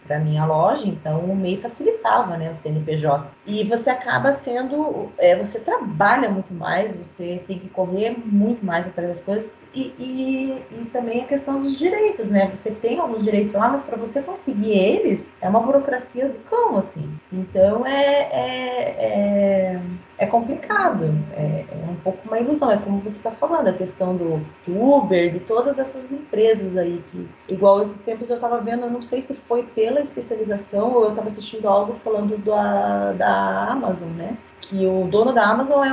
para minha loja, então o MEI facilitava, né, o CNPJ. E você acaba sendo, você trabalha muito mais, você tem que correr muito mais atrás das coisas, e também a questão dos direitos, né? Você tem alguns direitos lá, mas para você conseguir eles, é uma burocracia do cão, assim. Então, é complicado, é um pouco uma ilusão, é como você está falando, a questão do Uber, de todas essas empresas aí, que igual esses tempos eu estava vendo, eu não sei se foi pela especialização ou eu estava assistindo algo falando da Amazon, né? Que o dono da Amazon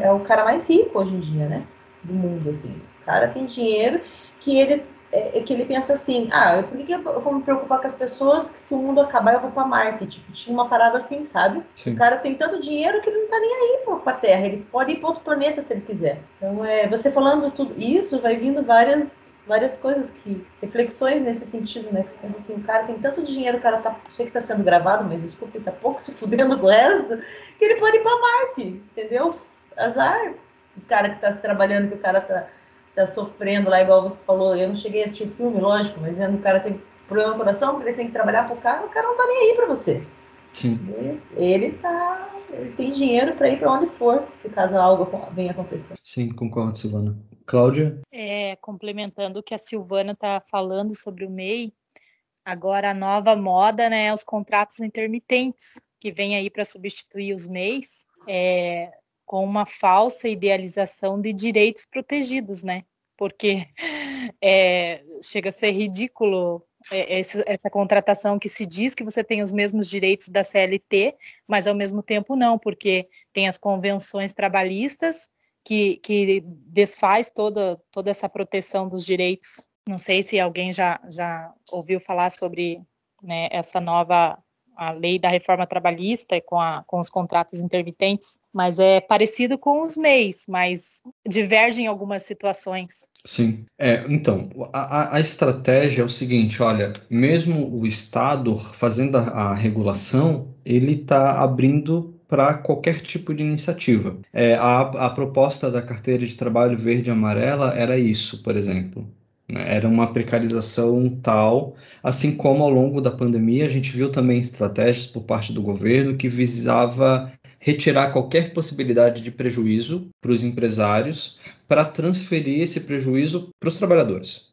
é o cara mais rico hoje em dia, né? Do mundo, assim. O cara tem dinheiro que ele pensa assim, por que eu vou me preocupar com as pessoas que se o mundo acabar eu vou para Marte? Tipo, tinha uma parada assim, sabe? Sim. O cara tem tanto dinheiro que ele não tá nem aí para a Terra, ele pode ir para outro planeta se ele quiser. Então, você falando tudo isso, vai vindo várias coisas, reflexões nesse sentido, né? Que você pensa assim, o cara tem tanto dinheiro, o cara sei que tá sendo gravado, mas desculpa, ele tá pouco se fudendo com o resto, que ele pode ir para Marte, entendeu? Azar. O cara que tá trabalhando, que o cara tá sofrendo lá, igual você falou, eu não cheguei a assistir o filme, lógico, mas o cara tem problema no coração, ele tem que trabalhar pro cara, o cara não tá nem aí pra você. Sim. Ele tem dinheiro para ir para onde for, se caso algo venha acontecer. Sim, concordo, Silvana. Cláudia? Complementando o que a Silvana tá falando sobre o MEI, agora a nova moda, né, os contratos intermitentes, que vem aí para substituir os MEIs, com uma falsa idealização de direitos protegidos, né? Porque chega a ser ridículo essa contratação que se diz que você tem os mesmos direitos da CLT, mas ao mesmo tempo não, porque tem as convenções trabalhistas que desfaz toda essa proteção dos direitos. Não sei se alguém já ouviu falar sobre, né, essa nova a lei da reforma trabalhista com os contratos intermitentes, mas é parecido com os MEIs, mas diverge em algumas situações. Sim. Então, a estratégia é o seguinte, olha, mesmo o Estado fazendo a regulação, ele está abrindo para qualquer tipo de iniciativa. A proposta da carteira de trabalho verde e amarela era isso, por exemplo. Era uma precarização tal, assim como ao longo da pandemia a gente viu também estratégias por parte do governo que visava retirar qualquer possibilidade de prejuízo para os empresários para transferir esse prejuízo para os trabalhadores.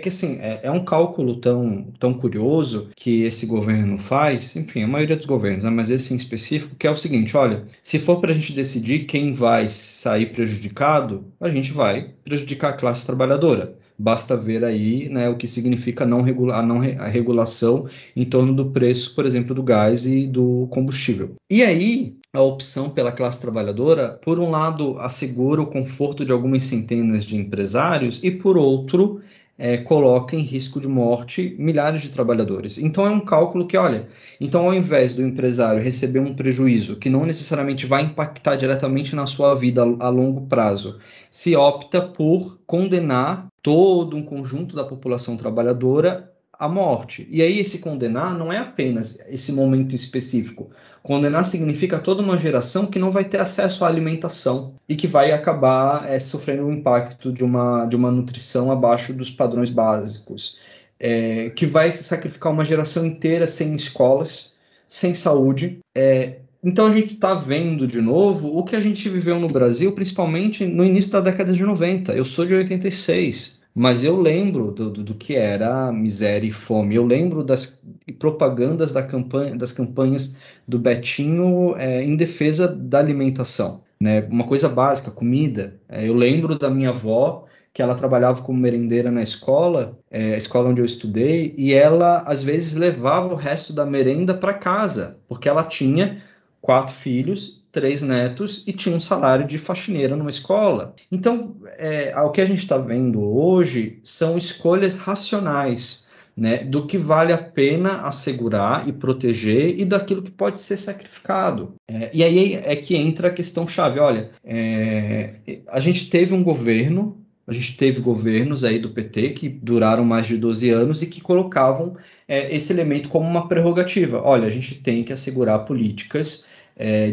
Que assim, é um cálculo tão curioso que esse governo faz, enfim, a maioria dos governos, né, mas esse em específico, que é o seguinte, olha, se for para a gente decidir quem vai sair prejudicado, a gente vai prejudicar a classe trabalhadora. Basta ver aí, né, o que significa a regulação em torno do preço, por exemplo, do gás e do combustível. E aí, a opção pela classe trabalhadora, por um lado, assegura o conforto de algumas centenas de empresários e, por outro, coloca em risco de morte milhares de trabalhadores. Então, é um cálculo que, olha, então ao invés do empresário receber um prejuízo que não necessariamente vai impactar diretamente na sua vida a longo prazo, se opta por condenar todo um conjunto da população trabalhadora à morte. E aí esse condenar não é apenas esse momento específico. Condenar significa toda uma geração que não vai ter acesso à alimentação e que vai acabar sofrendo o impacto de uma nutrição abaixo dos padrões básicos, que vai sacrificar uma geração inteira sem escolas, sem saúde. Então a gente está vendo de novo o que a gente viveu no Brasil, principalmente no início da década de 90. Eu sou de 86. Mas eu lembro do que era miséria e fome. Eu lembro das propagandas das campanhas do Betinho em defesa da alimentação, né? Uma coisa básica, comida. Eu lembro da minha avó, que ela trabalhava como merendeira na escola, a escola onde eu estudei, e ela, às vezes, levava o resto da merenda para casa, porque ela tinha 4 filhos, 3 netos e tinha um salário de faxineira numa escola. Então, o que a gente está vendo hoje são escolhas racionais, né, do que vale a pena assegurar e proteger e daquilo que pode ser sacrificado. E aí é que entra a questão chave. Olha, a gente teve governos aí do PT que duraram mais de 12 anos e que colocavam esse elemento como uma prerrogativa. Olha, a gente tem que assegurar políticas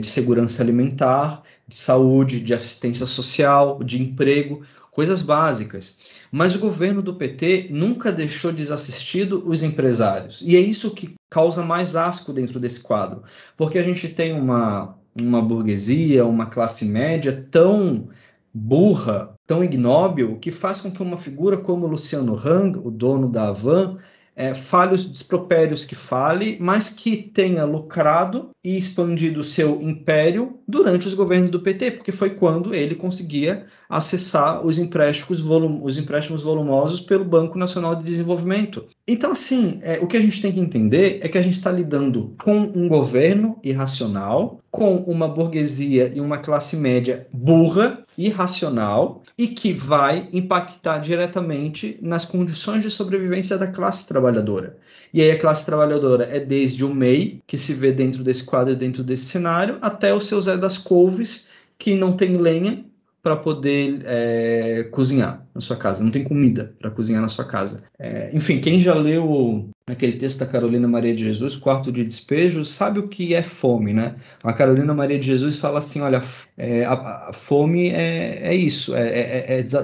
de segurança alimentar, de saúde, de assistência social, de emprego, coisas básicas. Mas o governo do PT nunca deixou desassistido os empresários. E é isso que causa mais asco dentro desse quadro. Porque a gente tem uma burguesia, uma classe média tão burra, tão ignóbil, que faz com que uma figura como Luciano Hang, o dono da Havan, fale os despropérios que fale, mas que tenha lucrado e expandido o seu império durante os governos do PT, porque foi quando ele conseguia acessar os empréstimos volumosos pelo Banco Nacional de Desenvolvimento. Então, assim, o que a gente tem que entender é que a gente está lidando com um governo irracional, com uma burguesia e uma classe média burra, irracional, e que vai impactar diretamente nas condições de sobrevivência da classe trabalhadora. E aí a classe trabalhadora é desde o MEI, que se vê dentro desse quadro, dentro desse cenário, até o seu Zé das Couves, que não tem lenha para poder cozinhar na sua casa, não tem comida para cozinhar na sua casa. Enfim, quem já leu aquele texto da Carolina Maria de Jesus, Quarto de Despejo, sabe o que é fome, né? A Carolina Maria de Jesus fala assim, olha, a fome é isso,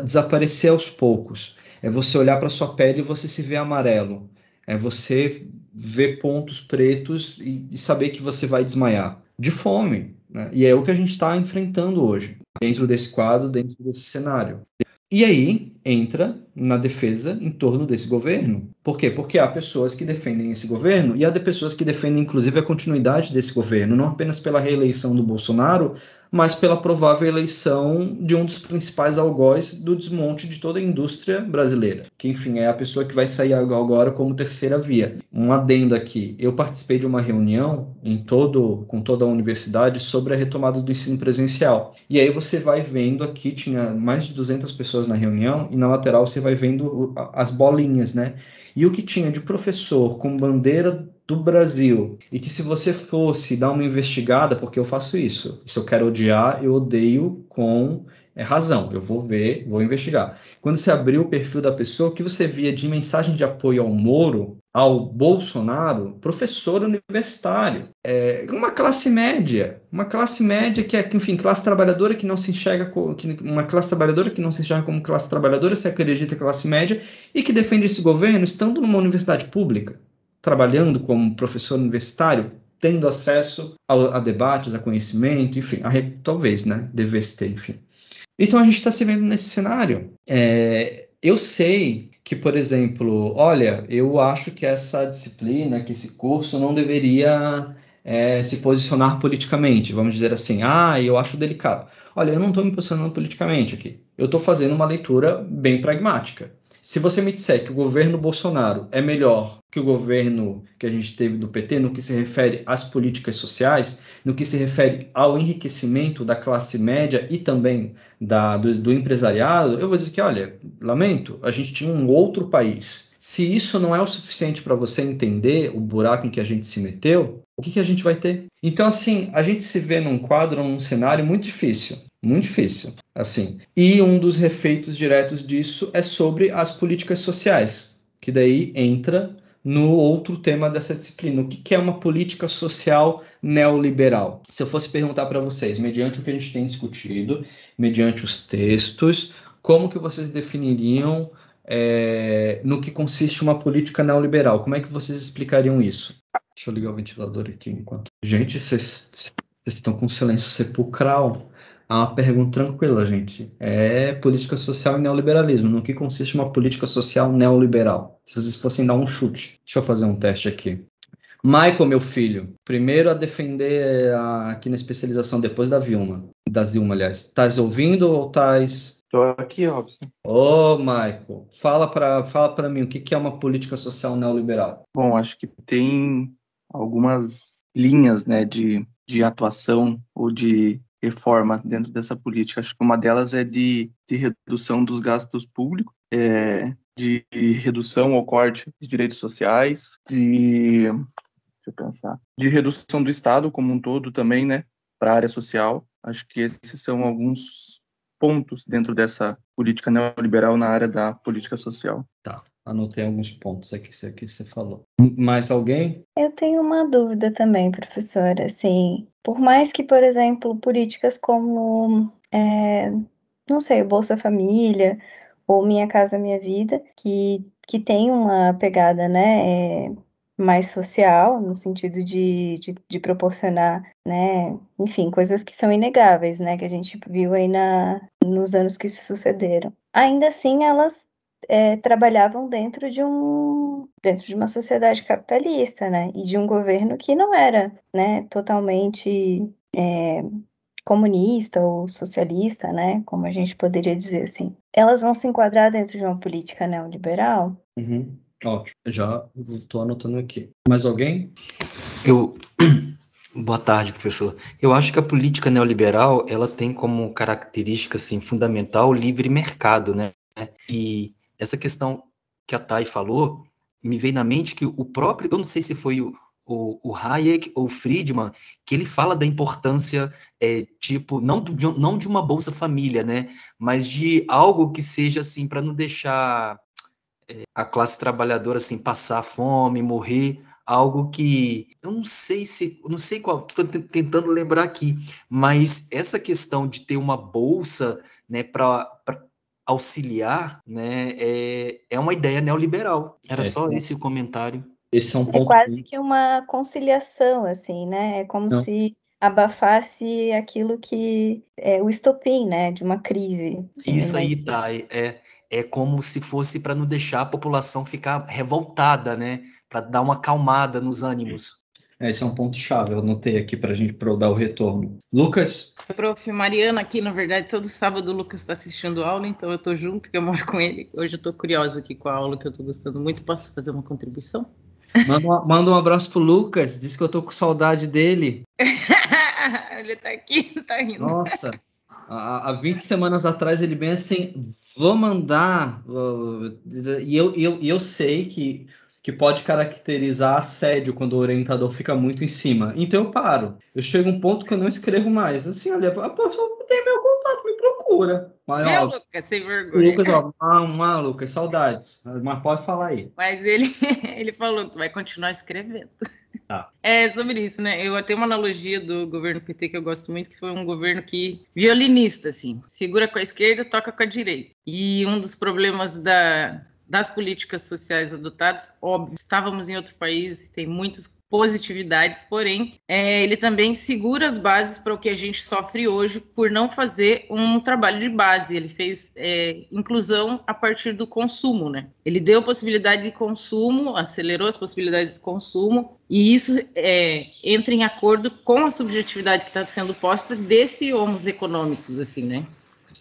desaparecer aos poucos, é você olhar para sua pele e você se ver amarelo, é você ver pontos pretos e saber que você vai desmaiar de fome, né? E é o que a gente está enfrentando hoje, dentro desse quadro, dentro desse cenário. E aí entra na defesa em torno desse governo. Por quê? Porque há pessoas que defendem esse governo e há pessoas que defendem, inclusive, a continuidade desse governo, não apenas pela reeleição do Bolsonaro, mas pela provável eleição de um dos principais algozes do desmonte de toda a indústria brasileira, que, enfim, é a pessoa que vai sair agora como terceira via. Um adendo aqui, eu participei de uma reunião com toda a universidade sobre a retomada do ensino presencial, e aí você vai vendo aqui, tinha mais de 200 pessoas na reunião, e na lateral você vai vendo as bolinhas, né? E o que tinha de professor com bandeira do Brasil, e que se você fosse dar uma investigada, porque eu faço isso, se eu quero odiar, eu odeio com razão, eu vou ver, vou investigar. Quando você abriu o perfil da pessoa, o que você via de mensagem de apoio ao Moro, ao Bolsonaro, professor universitário, uma classe média que é, enfim, classe trabalhadora que não se enxerga, uma classe trabalhadora que não se enxerga como classe trabalhadora, se acredita classe média, e que defende esse governo estando numa universidade pública, trabalhando como professor universitário, tendo acesso a debates, a conhecimento, enfim, talvez, né, devesse ter, enfim. Então a gente está se vendo nesse cenário. Eu sei que, por exemplo, olha, eu acho que essa disciplina, que esse curso não deveria se posicionar politicamente, vamos dizer assim, eu acho delicado. Olha, eu não estou me posicionando politicamente aqui, eu estou fazendo uma leitura bem pragmática. Se você me disser que o governo Bolsonaro é melhor que o governo que a gente teve do PT no que se refere às políticas sociais, no que se refere ao enriquecimento da classe média e também do empresariado, eu vou dizer que, olha, lamento, a gente tinha um outro país. Se isso não é o suficiente para você entender o buraco em que a gente se meteu, o que a gente vai ter? Então, assim, a gente se vê num quadro, num cenário muito difícil, assim. E um dos efeitos diretos disso é sobre as políticas sociais, que daí entra no outro tema dessa disciplina. O que é uma política social neoliberal? Se eu fosse perguntar para vocês, mediante o que a gente tem discutido, mediante os textos, como que vocês definiriam no que consiste uma política neoliberal? Como é que vocês explicariam isso? Deixa eu ligar o ventilador aqui enquanto... Gente, vocês estão com silêncio sepulcral. Uma pergunta tranquila, gente. Política social e neoliberalismo. No que consiste uma política social neoliberal? Se vocês fossem dar um chute. Deixa eu fazer um teste aqui. Michael, meu filho, primeiro a defender aqui na especialização, depois da Zilma, aliás. Estás ouvindo ou estás... Estou aqui, Robson. Ô, Michael, fala para mim o que é uma política social neoliberal. Bom, acho que tem algumas linhas, né, de atuação ou de reforma dentro dessa política. Acho que uma delas é de redução dos gastos públicos, de redução ou corte de direitos sociais, de redução do Estado como um todo também, né, para a área social. Acho que esses são alguns pontos dentro dessa política neoliberal na área da política social. Tá, anotei alguns pontos aqui que você falou. Mais alguém? Eu tenho uma dúvida também, professora. Assim, por mais que, por exemplo, políticas como, não sei, o Bolsa Família ou Minha Casa Minha Vida, que tem uma pegada, né, mais social, no sentido de proporcionar, né, enfim, coisas que são inegáveis, né, que a gente viu aí nos anos que se sucederam. Ainda assim, elas trabalhavam dentro de uma sociedade capitalista, né, e de um governo que não era, né, totalmente comunista ou socialista, né, como a gente poderia dizer assim. Elas vão se enquadrar dentro de uma política neoliberal? Uhum. Ótimo, já estou anotando aqui. Mais alguém? Boa tarde, professor. Eu acho que a política neoliberal, ela tem como característica, assim, fundamental o livre mercado, né? E essa questão que a Thay falou, me veio na mente que o próprio, eu não sei se foi o Hayek ou o Friedman, que ele fala da importância, não de uma Bolsa Família, né? Mas de algo que seja, assim, para não deixar a classe trabalhadora, assim, passar fome, morrer, algo que eu não sei qual, estou tentando lembrar aqui, mas essa questão de ter uma bolsa, né, para auxiliar, né, é uma ideia neoliberal. Era só esse o comentário. Esse é um ponto. É quase que uma conciliação, assim, né? É como se abafasse aquilo que é o estopim, né, de uma crise. Isso aí, tá. É como se fosse para não deixar a população ficar revoltada, né? Para dar uma acalmada nos ânimos. Esse é um ponto-chave, eu anotei aqui para eu dar o retorno. Lucas? Prof. Mariana aqui, na verdade, todo sábado o Lucas está assistindo aula, então eu estou junto, que eu moro com ele. Hoje eu estou curiosa aqui com a aula, que eu estou gostando muito. Posso fazer uma contribuição? Manda um abraço pro Lucas, diz que eu tô com saudade dele. Ele tá aqui, tá rindo. Nossa, há 20 semanas atrás ele bem assim, vou mandar, e eu sei que pode caracterizar assédio quando o orientador fica muito em cima. Então eu paro. Eu chego a um ponto que eu não escrevo mais. Assim, olha, a pessoa tem meu contato, me procura. Meu Lucas, sem vergonha. Lucas, Lucas, saudades. Mas pode falar aí. Mas ele falou que vai continuar escrevendo. Tá. É sobre isso, né? Eu tenho uma analogia do governo PT que eu gosto muito, que foi um governo que violinista, assim, segura com a esquerda, toca com a direita. E um dos problemas das políticas sociais adotadas, óbvio, estávamos em outro país, tem muitas positividades, porém, ele também segura as bases para o que a gente sofre hoje por não fazer um trabalho de base. Ele fez inclusão a partir do consumo, né? Ele deu possibilidade de consumo, acelerou as possibilidades de consumo, e isso entra em acordo com a subjetividade que está sendo posta desse homos econômicos, assim, né?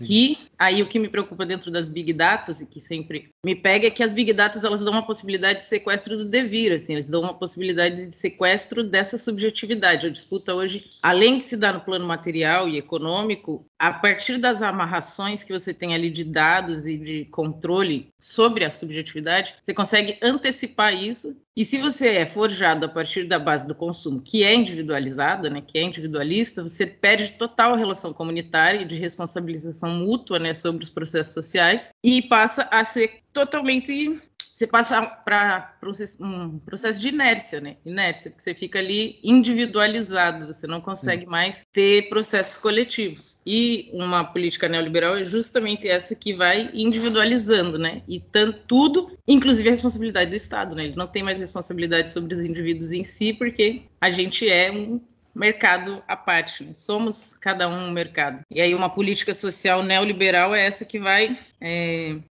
Que aí o que me preocupa dentro das Big Datas e que sempre me pega é que as Big Datas elas dão uma possibilidade de sequestro do devir, assim, eles dão uma possibilidade de sequestro dessa subjetividade. A disputa hoje, além de se dar no plano material e econômico, a partir das amarrações que você tem ali de dados e de controle sobre a subjetividade, você consegue antecipar isso. E se você é forjado a partir da base do consumo, que é individualizada, né, que é individualista, você perde total a relação comunitária e de responsabilização mútua, né, sobre os processos sociais e passa a ser totalmente... Você passa para um processo de inércia, né? Inércia, porque você fica ali individualizado, você não consegue mais ter processos coletivos. E uma política neoliberal é justamente essa que vai individualizando, né? E tudo, inclusive a responsabilidade do Estado, né? Ele não tem mais responsabilidade sobre os indivíduos em si, porque a gente é um mercado à parte, né? Somos cada um mercado. E aí uma política social neoliberal é essa que vai...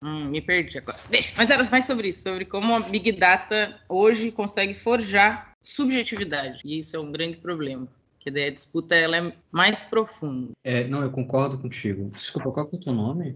me perdi agora. Mas era mais sobre isso, sobre como a Big Data hoje consegue forjar subjetividade. E isso é um grande problema. Porque daí a disputa ela é mais profunda. Não, eu concordo contigo. Desculpa, qual que é o teu nome?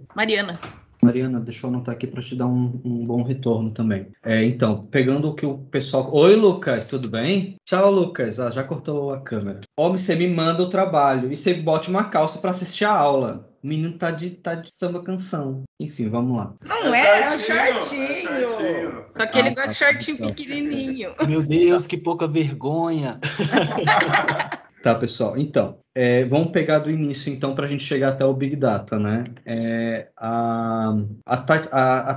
Mariana, deixa eu anotar aqui para te dar um bom retorno também. Então, pegando o que o pessoal... Oi, Lucas, tudo bem? Tchau, Lucas. Já cortou a câmera. Homem, você me manda o trabalho e você bote uma calça para assistir a aula. O menino tá de samba canção. Enfim, vamos lá. Não é shortinho. Só que ele gosta de shortinho pequenininho. Meu Deus, que pouca vergonha. Tá, pessoal. Então, vamos pegar do início, então, para a gente chegar até o Big Data, né? A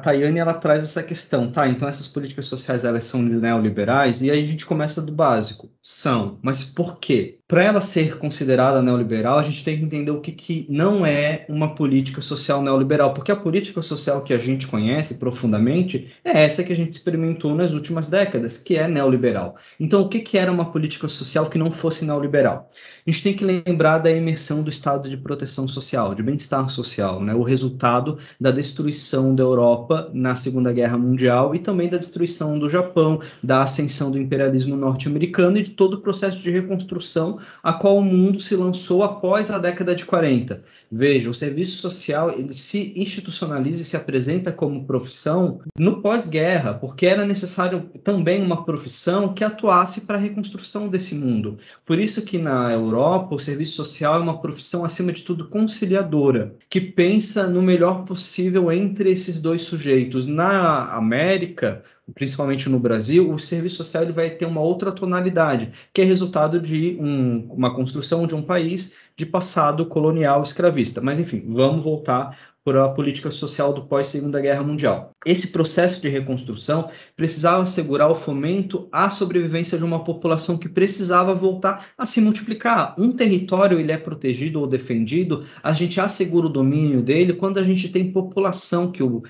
Tayane, ela traz essa questão, tá? Então, essas políticas sociais, elas são neoliberais, e aí a gente começa do básico. São, mas por quê? Para ela ser considerada neoliberal, a gente tem que entender o que não é uma política social neoliberal, porque a política social que a gente conhece profundamente é essa que a gente experimentou nas últimas décadas, que é neoliberal. Então, o que era uma política social que não fosse neoliberal? A gente tem que lembrar da emersão do estado de proteção social, de bem-estar social, né? O resultado da destruição da Europa na Segunda Guerra Mundial e também da destruição do Japão, da ascensão do imperialismo norte-americano e de todo o processo de reconstrução a qual o mundo se lançou após a década de 40. Veja, o serviço social ele se institucionaliza e se apresenta como profissão no pós-guerra, porque era necessário também uma profissão que atuasse para a reconstrução desse mundo. Por isso que na Europa o serviço social é uma profissão, acima de tudo, conciliadora, que pensa no melhor possível entre esses dois sujeitos. Na América, principalmente no Brasil, o serviço social ele vai ter uma outra tonalidade, que é resultado de uma construção de um país de passado colonial escravista. Mas, enfim, vamos voltar para a política social do pós-Segunda Guerra Mundial. Esse processo de reconstrução precisava assegurar o fomento à sobrevivência de uma população que precisava voltar a se multiplicar. Um território ele é protegido ou defendido, a gente assegura o domínio dele quando a gente tem população que o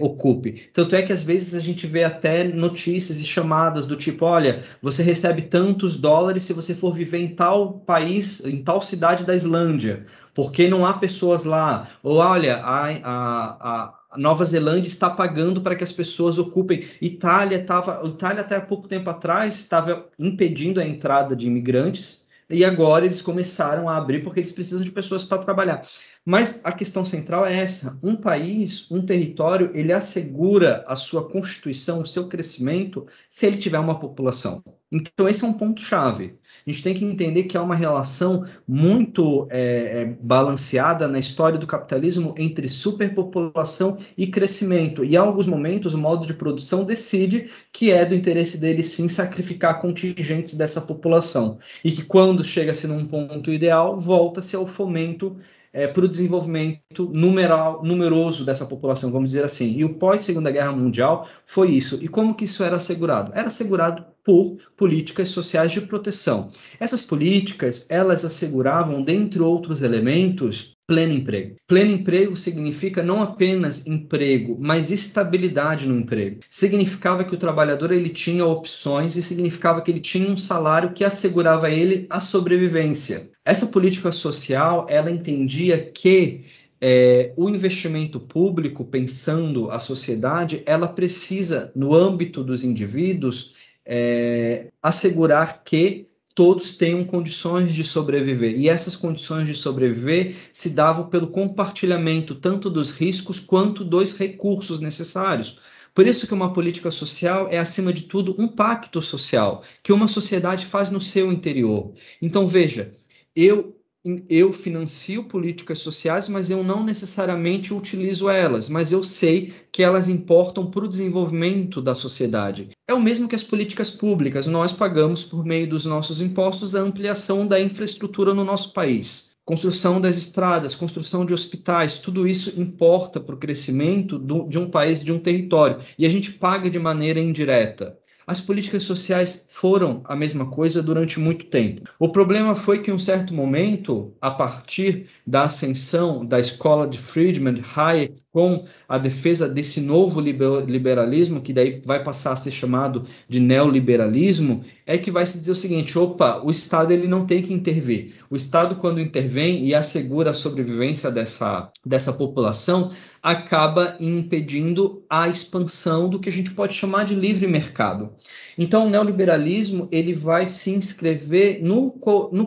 ocupe. Tanto é que às vezes a gente vê até notícias e chamadas do tipo, olha, você recebe tantos dólares se você for viver em tal país, em tal cidade da Islândia. Porque não há pessoas lá, ou olha, a Nova Zelândia está pagando para que as pessoas ocupem. Itália até há pouco tempo atrás estava impedindo a entrada de imigrantes, e agora eles começaram a abrir porque eles precisam de pessoas para trabalhar. Mas a questão central é essa: um país, um território, ele assegura a sua constituição, o seu crescimento, se ele tiver uma população. Então esse é um ponto-chave. A gente tem que entender que há uma relação muito balanceada na história do capitalismo entre superpopulação e crescimento. E, em alguns momentos, o modo de produção decide que é do interesse dele, sim, sacrificar contingentes dessa população. E que, quando chega-se num ponto ideal, volta-se ao fomento para o desenvolvimento numeroso dessa população, vamos dizer assim. E o pós-Segunda Guerra Mundial foi isso. E como que isso era assegurado? Era assegurado por políticas sociais de proteção. Essas políticas, elas asseguravam, dentre outros elementos, pleno emprego. Pleno emprego significa não apenas emprego, mas estabilidade no emprego. Significava que o trabalhador ele tinha opções e significava que ele tinha um salário que assegurava a ele a sobrevivência. Essa política social, ela entendia que o investimento público, pensando a sociedade, ela precisa, no âmbito dos indivíduos, assegurar que todos tenham condições de sobreviver. E essas condições de sobreviver se davam pelo compartilhamento tanto dos riscos quanto dos recursos necessários. Por isso que uma política social é, acima de tudo, um pacto social, que uma sociedade faz no seu interior. Então, veja, eu financio políticas sociais, mas eu não necessariamente utilizo elas, mas eu sei que elas importam para o desenvolvimento da sociedade. É o mesmo que as políticas públicas. Nós pagamos, por meio dos nossos impostos, a ampliação da infraestrutura no nosso país. Construção das estradas, construção de hospitais, tudo isso importa para o crescimento de um país, de um território. E a gente paga de maneira indireta. As políticas sociais foram a mesma coisa durante muito tempo. O problema foi que, em um certo momento, a partir da ascensão da escola de Friedman, Hayek, com a defesa desse novo liberalismo, que daí vai passar a ser chamado de neoliberalismo, é que vai se dizer o seguinte: opa, o Estado ele não tem que intervir. O Estado, quando intervém e assegura a sobrevivência dessa população, acaba impedindo a expansão do que a gente pode chamar de livre mercado. Então, o neoliberalismo ele vai se inscrever no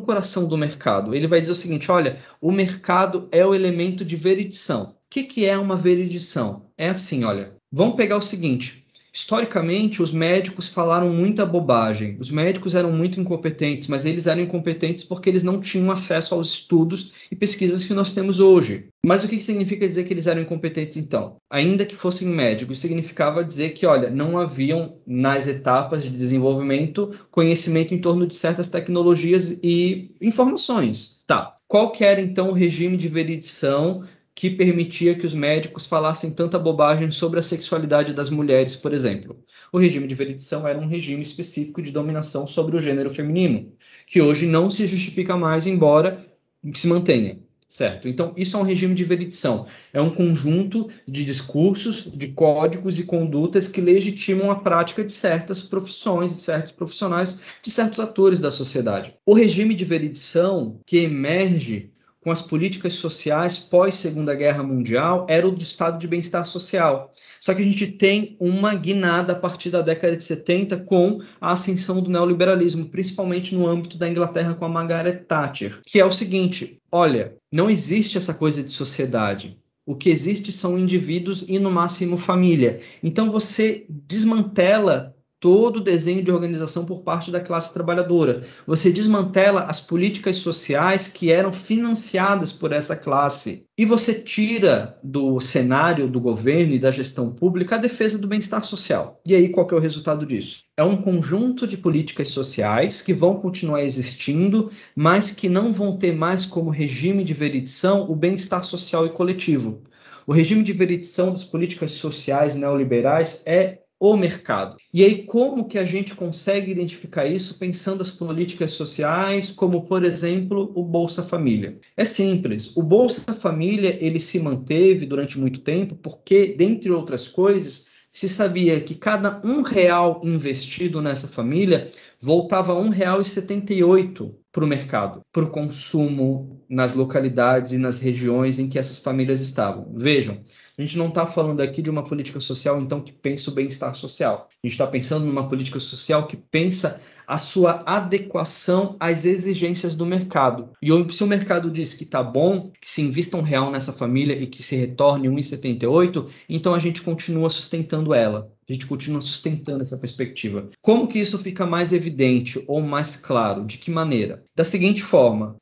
coração do mercado. Ele vai dizer o seguinte: olha, o mercado é o elemento de veridição. O que é uma veridição? É assim, olha, vamos pegar o seguinte: historicamente, os médicos falaram muita bobagem. Os médicos eram muito incompetentes, mas eles eram incompetentes porque eles não tinham acesso aos estudos e pesquisas que nós temos hoje. Mas o que significa dizer que eles eram incompetentes, então? Ainda que fossem médicos, significava dizer que, olha, não haviam, nas etapas de desenvolvimento, conhecimento em torno de certas tecnologias e informações. Tá. Qual que era, então, o regime de veridição que permitia que os médicos falassem tanta bobagem sobre a sexualidade das mulheres, por exemplo? O regime de veridição era um regime específico de dominação sobre o gênero feminino, que hoje não se justifica mais, embora se mantenha, certo? Então, isso é um regime de veridição. É um conjunto de discursos, de códigos e condutas que legitimam a prática de certas profissões, de certos profissionais, de certos atores da sociedade. O regime de veridição que emerge com as políticas sociais pós-Segunda Guerra Mundial era o do estado de bem-estar social. Só que a gente tem uma guinada a partir da década de 70 com a ascensão do neoliberalismo, principalmente no âmbito da Inglaterra com a Margaret Thatcher, que é o seguinte: olha, não existe essa coisa de sociedade. O que existe são indivíduos e, no máximo, família. Então, você desmantela todo o desenho de organização por parte da classe trabalhadora. Você desmantela as políticas sociais que eram financiadas por essa classe. E você tira do cenário do governo e da gestão pública a defesa do bem-estar social. E aí, qual que é o resultado disso? É um conjunto de políticas sociais que vão continuar existindo, mas que não vão ter mais como regime de veridição o bem-estar social e coletivo. O regime de veridição das políticas sociais neoliberais é o mercado. E aí, como que a gente consegue identificar isso pensando as políticas sociais, como, por exemplo, o Bolsa Família? É simples. O Bolsa Família, ele se manteve durante muito tempo porque, dentre outras coisas, se sabia que cada R$1 investido nessa família voltava R$1,78 para o mercado, para o consumo nas localidades e nas regiões em que essas famílias estavam. Vejam, a gente não está falando aqui de uma política social, então, que pensa o bem-estar social. A gente está pensando numa política social que pensa a sua adequação às exigências do mercado. E se o mercado diz que está bom, que se invista R$1 nessa família e que se retorne R$1,78, então a gente continua sustentando ela. A gente continua sustentando essa perspectiva. Como que isso fica mais evidente ou mais claro? De que maneira? Da seguinte forma,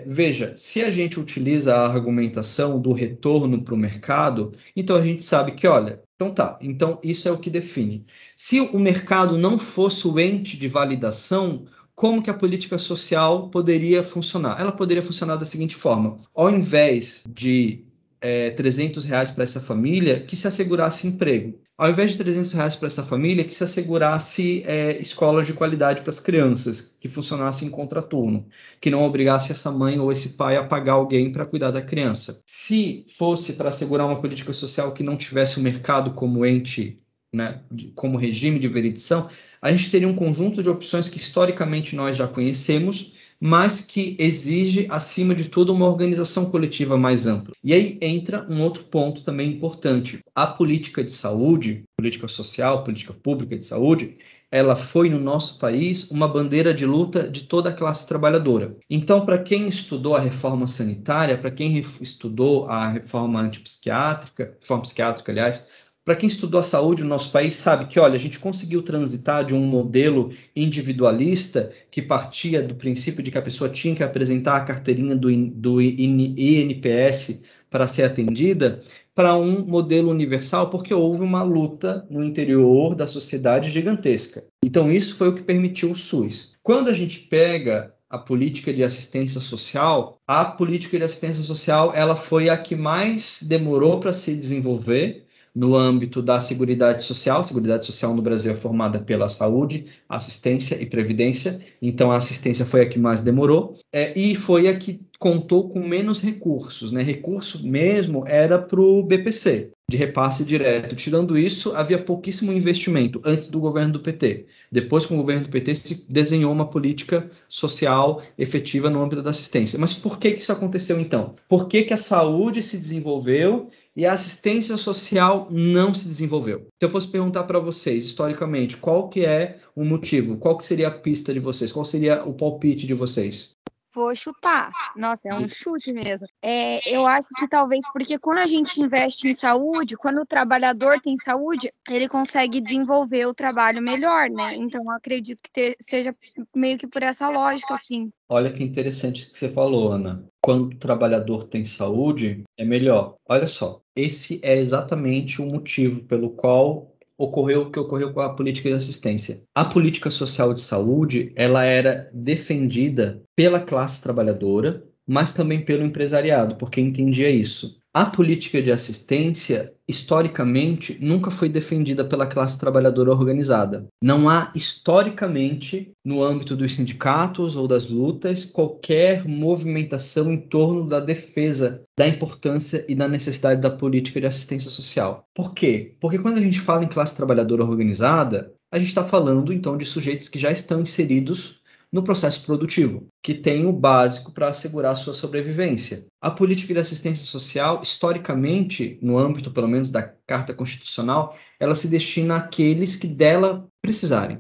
veja, se a gente utiliza a argumentação do retorno para o mercado, então a gente sabe que, olha, então isso é o que define. Se o mercado não fosse o ente de validação, como que a política social poderia funcionar? Ela poderia funcionar da seguinte forma: ao invés de R$300 para essa família, que se assegurasse emprego. Ao invés de R$300 para essa família, que se assegurasse escolas de qualidade para as crianças, que funcionasse em contraturno, que não obrigasse essa mãe ou esse pai a pagar alguém para cuidar da criança. Se fosse para assegurar uma política social que não tivesse o mercado como ente, né, como regime de veridição, a gente teria um conjunto de opções que historicamente nós já conhecemos, mas que exige, acima de tudo, uma organização coletiva mais ampla. E aí entra um outro ponto também importante. A política de saúde, política social, política pública de saúde, ela foi, no nosso país, uma bandeira de luta de toda a classe trabalhadora. Então, para quem estudou a reforma sanitária, para quem estudou a reforma antipsiquiátrica, aliás, para quem estudou a saúde no nosso país, sabe que, olha, a gente conseguiu transitar de um modelo individualista que partia do princípio de que a pessoa tinha que apresentar a carteirinha do INPS para ser atendida, para um modelo universal, porque houve uma luta no interior da sociedade gigantesca. Então, isso foi o que permitiu o SUS. Quando a gente pega a política de assistência social, ela foi a que mais demorou para se desenvolver no âmbito da Seguridade Social. A Seguridade Social no Brasil é formada pela saúde, assistência e previdência, então a assistência foi a que mais demorou, e foi a que contou com menos recursos, né? Recurso mesmo era para o BPC, de repasse direto. Tirando isso, havia pouquíssimo investimento antes do governo do PT. Depois, com o governo do PT, se desenhou uma política social efetiva no âmbito da assistência. Mas por que isso aconteceu, então? Por que a saúde se desenvolveu e a assistência social não se desenvolveu? Se eu fosse perguntar para vocês, historicamente, qual que é o motivo? Qual que seria a pista de vocês? Qual seria o palpite de vocês? Vou chutar. Nossa, é um chute mesmo. Eu acho que talvez porque quando a gente investe em saúde, quando o trabalhador tem saúde, ele consegue desenvolver o trabalho melhor, né? Então, eu acredito que seja meio que por essa lógica, assim. Olha que interessante o que você falou, Ana. Quando o trabalhador tem saúde, é melhor. Olha só, esse é exatamente o motivo pelo qual ocorreu o que ocorreu com a política de assistência. A política social de saúde, ela era defendida pela classe trabalhadora, mas também pelo empresariado, porque entendia isso. A política de assistência, historicamente, nunca foi defendida pela classe trabalhadora organizada. Não há, historicamente, no âmbito dos sindicatos ou das lutas, qualquer movimentação em torno da defesa da importância e da necessidade da política de assistência social. Por quê? Porque quando a gente fala em classe trabalhadora organizada, a gente está falando, então, de sujeitos que já estão inseridos no processo produtivo, que tem o básico para assegurar a sua sobrevivência. A política de assistência social, historicamente, no âmbito, pelo menos, da Carta Constitucional, ela se destina àqueles que dela precisarem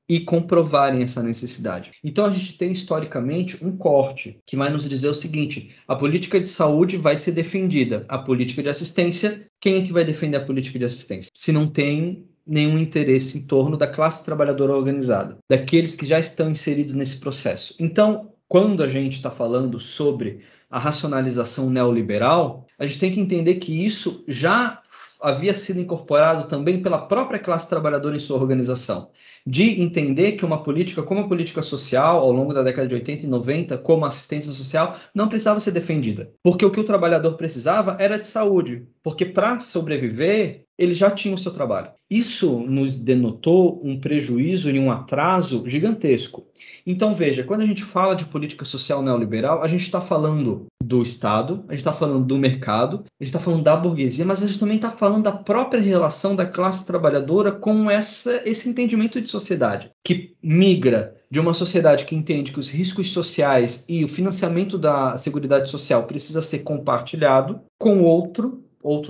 e comprovarem essa necessidade. Então, a gente tem, historicamente, um corte que vai nos dizer o seguinte: a política de saúde vai ser defendida. A política de assistência, quem é que vai defender a política de assistência? Se não tem nenhum interesse em torno da classe trabalhadora organizada, daqueles que já estão inseridos nesse processo. Então, quando a gente está falando sobre a racionalização neoliberal, a gente tem que entender que isso já havia sido incorporado também pela própria classe trabalhadora em sua organização, de entender que uma política como a política social, ao longo da década de 80 e 90, como a assistência social, não precisava ser defendida, porque o que o trabalhador precisava era de saúde, porque para sobreviver, ele já tinha o seu trabalho. Isso nos denotou um prejuízo e um atraso gigantesco. Então, veja, quando a gente fala de política social neoliberal, a gente está falando do Estado, a gente está falando do mercado, a gente está falando da burguesia, mas a gente também está falando da própria relação da classe trabalhadora com esse entendimento de sociedade, que migra de uma sociedade que entende que os riscos sociais e o financiamento da Seguridade Social precisa ser compartilhado com outro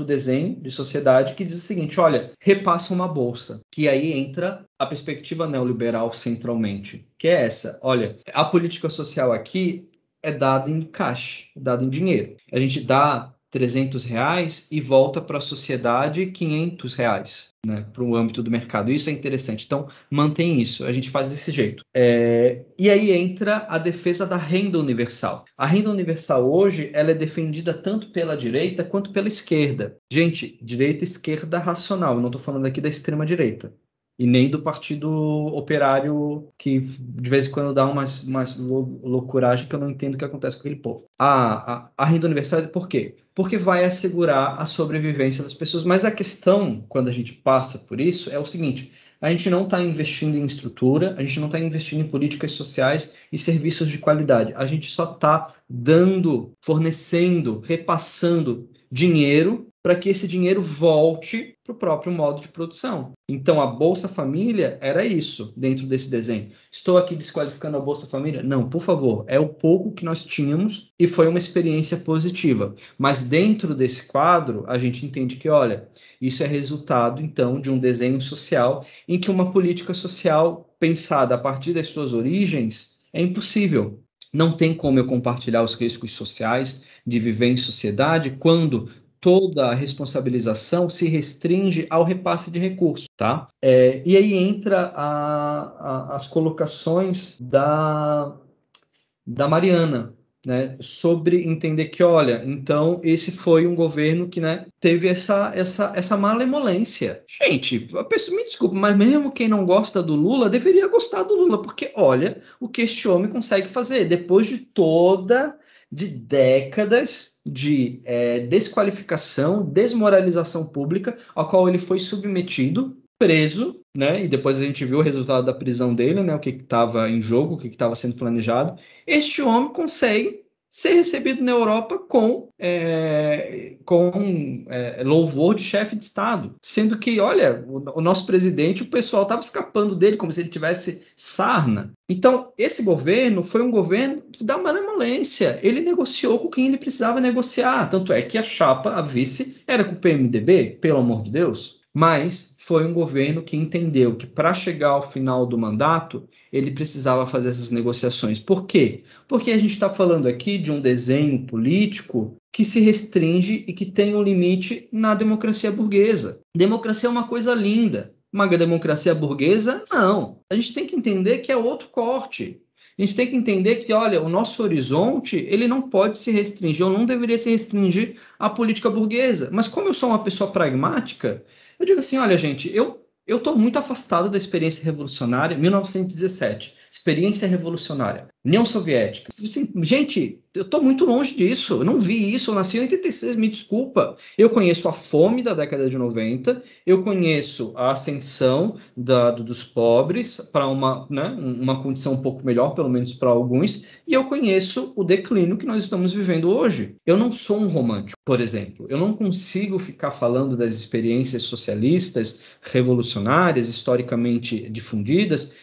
desenho de sociedade que diz o seguinte, olha, repassa uma bolsa. E aí entra a perspectiva neoliberal centralmente, que é essa. Olha, a política social aqui é dada em caixa, é dada em dinheiro. A gente dá R$300 e volta para a sociedade R$500, né, para o âmbito do mercado. Isso é interessante. Então, mantém isso. A gente faz desse jeito. E aí entra a defesa da renda universal. A renda universal hoje, ela é defendida tanto pela direita quanto pela esquerda. Gente, direita e esquerda racional. Eu não estou falando aqui da extrema direita. E nem do Partido Operário, que de vez em quando dá umas loucuragem que eu não entendo o que acontece com aquele povo. A renda universal, por quê? Porque vai assegurar a sobrevivência das pessoas. Mas a questão, quando a gente passa por isso, é o seguinte, a gente não está investindo em estrutura, a gente não está investindo em políticas sociais e serviços de qualidade. A gente só está fornecendo, repassando dinheiro para que esse dinheiro volte para o próprio modo de produção. Então, a Bolsa Família era isso, dentro desse desenho. Estou aqui desqualificando a Bolsa Família? Não, por favor, é o pouco que nós tínhamos e foi uma experiência positiva. Mas dentro desse quadro, a gente entende que, olha, isso é resultado, então, de um desenho social em que uma política social pensada a partir das suas origens é impossível. Não tem como eu compartilhar os riscos sociais de viver em sociedade quando toda a responsabilização se restringe ao repasse de recursos, tá? E aí entra as colocações da Mariana, né, sobre entender que, olha, então esse foi um governo que, né, teve essa malemolência. Gente, a pessoa, me desculpa, mas mesmo quem não gosta do Lula deveria gostar do Lula, porque olha o que este homem consegue fazer depois de décadas de desqualificação, desmoralização pública, ao qual ele foi submetido, preso, né? E depois a gente viu o resultado da prisão dele, né? O que estava em jogo, o que estava sendo planejado. Este homem consegue ser recebido na Europa com louvor de chefe de Estado. Sendo que, olha, o nosso presidente, o pessoal estava escapando dele como se ele tivesse sarna. Então, esse governo foi um governo da malemolência. Ele negociou com quem ele precisava negociar. Tanto é que a chapa, a vice, era com o PMDB, pelo amor de Deus. Mas foi um governo que entendeu que para chegar ao final do mandato, ele precisava fazer essas negociações. Por quê? Porque a gente está falando aqui de um desenho político que se restringe e que tem um limite na democracia burguesa. Democracia é uma coisa linda. Uma democracia burguesa, não. A gente tem que entender que é outro corte. A gente tem que entender que, olha, o nosso horizonte, ele não pode se restringir, ou não deveria se restringir à política burguesa. Mas como eu sou uma pessoa pragmática, eu digo assim, olha, gente, eu estou muito afastado da experiência revolucionária, 1917, experiência revolucionária, União Soviética. Assim, gente, eu estou muito longe disso, eu não vi isso, eu nasci em 86, me desculpa. Eu conheço a fome da década de 90, eu conheço a ascensão dos pobres para uma condição um pouco melhor, pelo menos para alguns, e eu conheço o declínio que nós estamos vivendo hoje. Eu não sou um romântico, por exemplo. Eu não consigo ficar falando das experiências socialistas, revolucionárias, historicamente difundidas,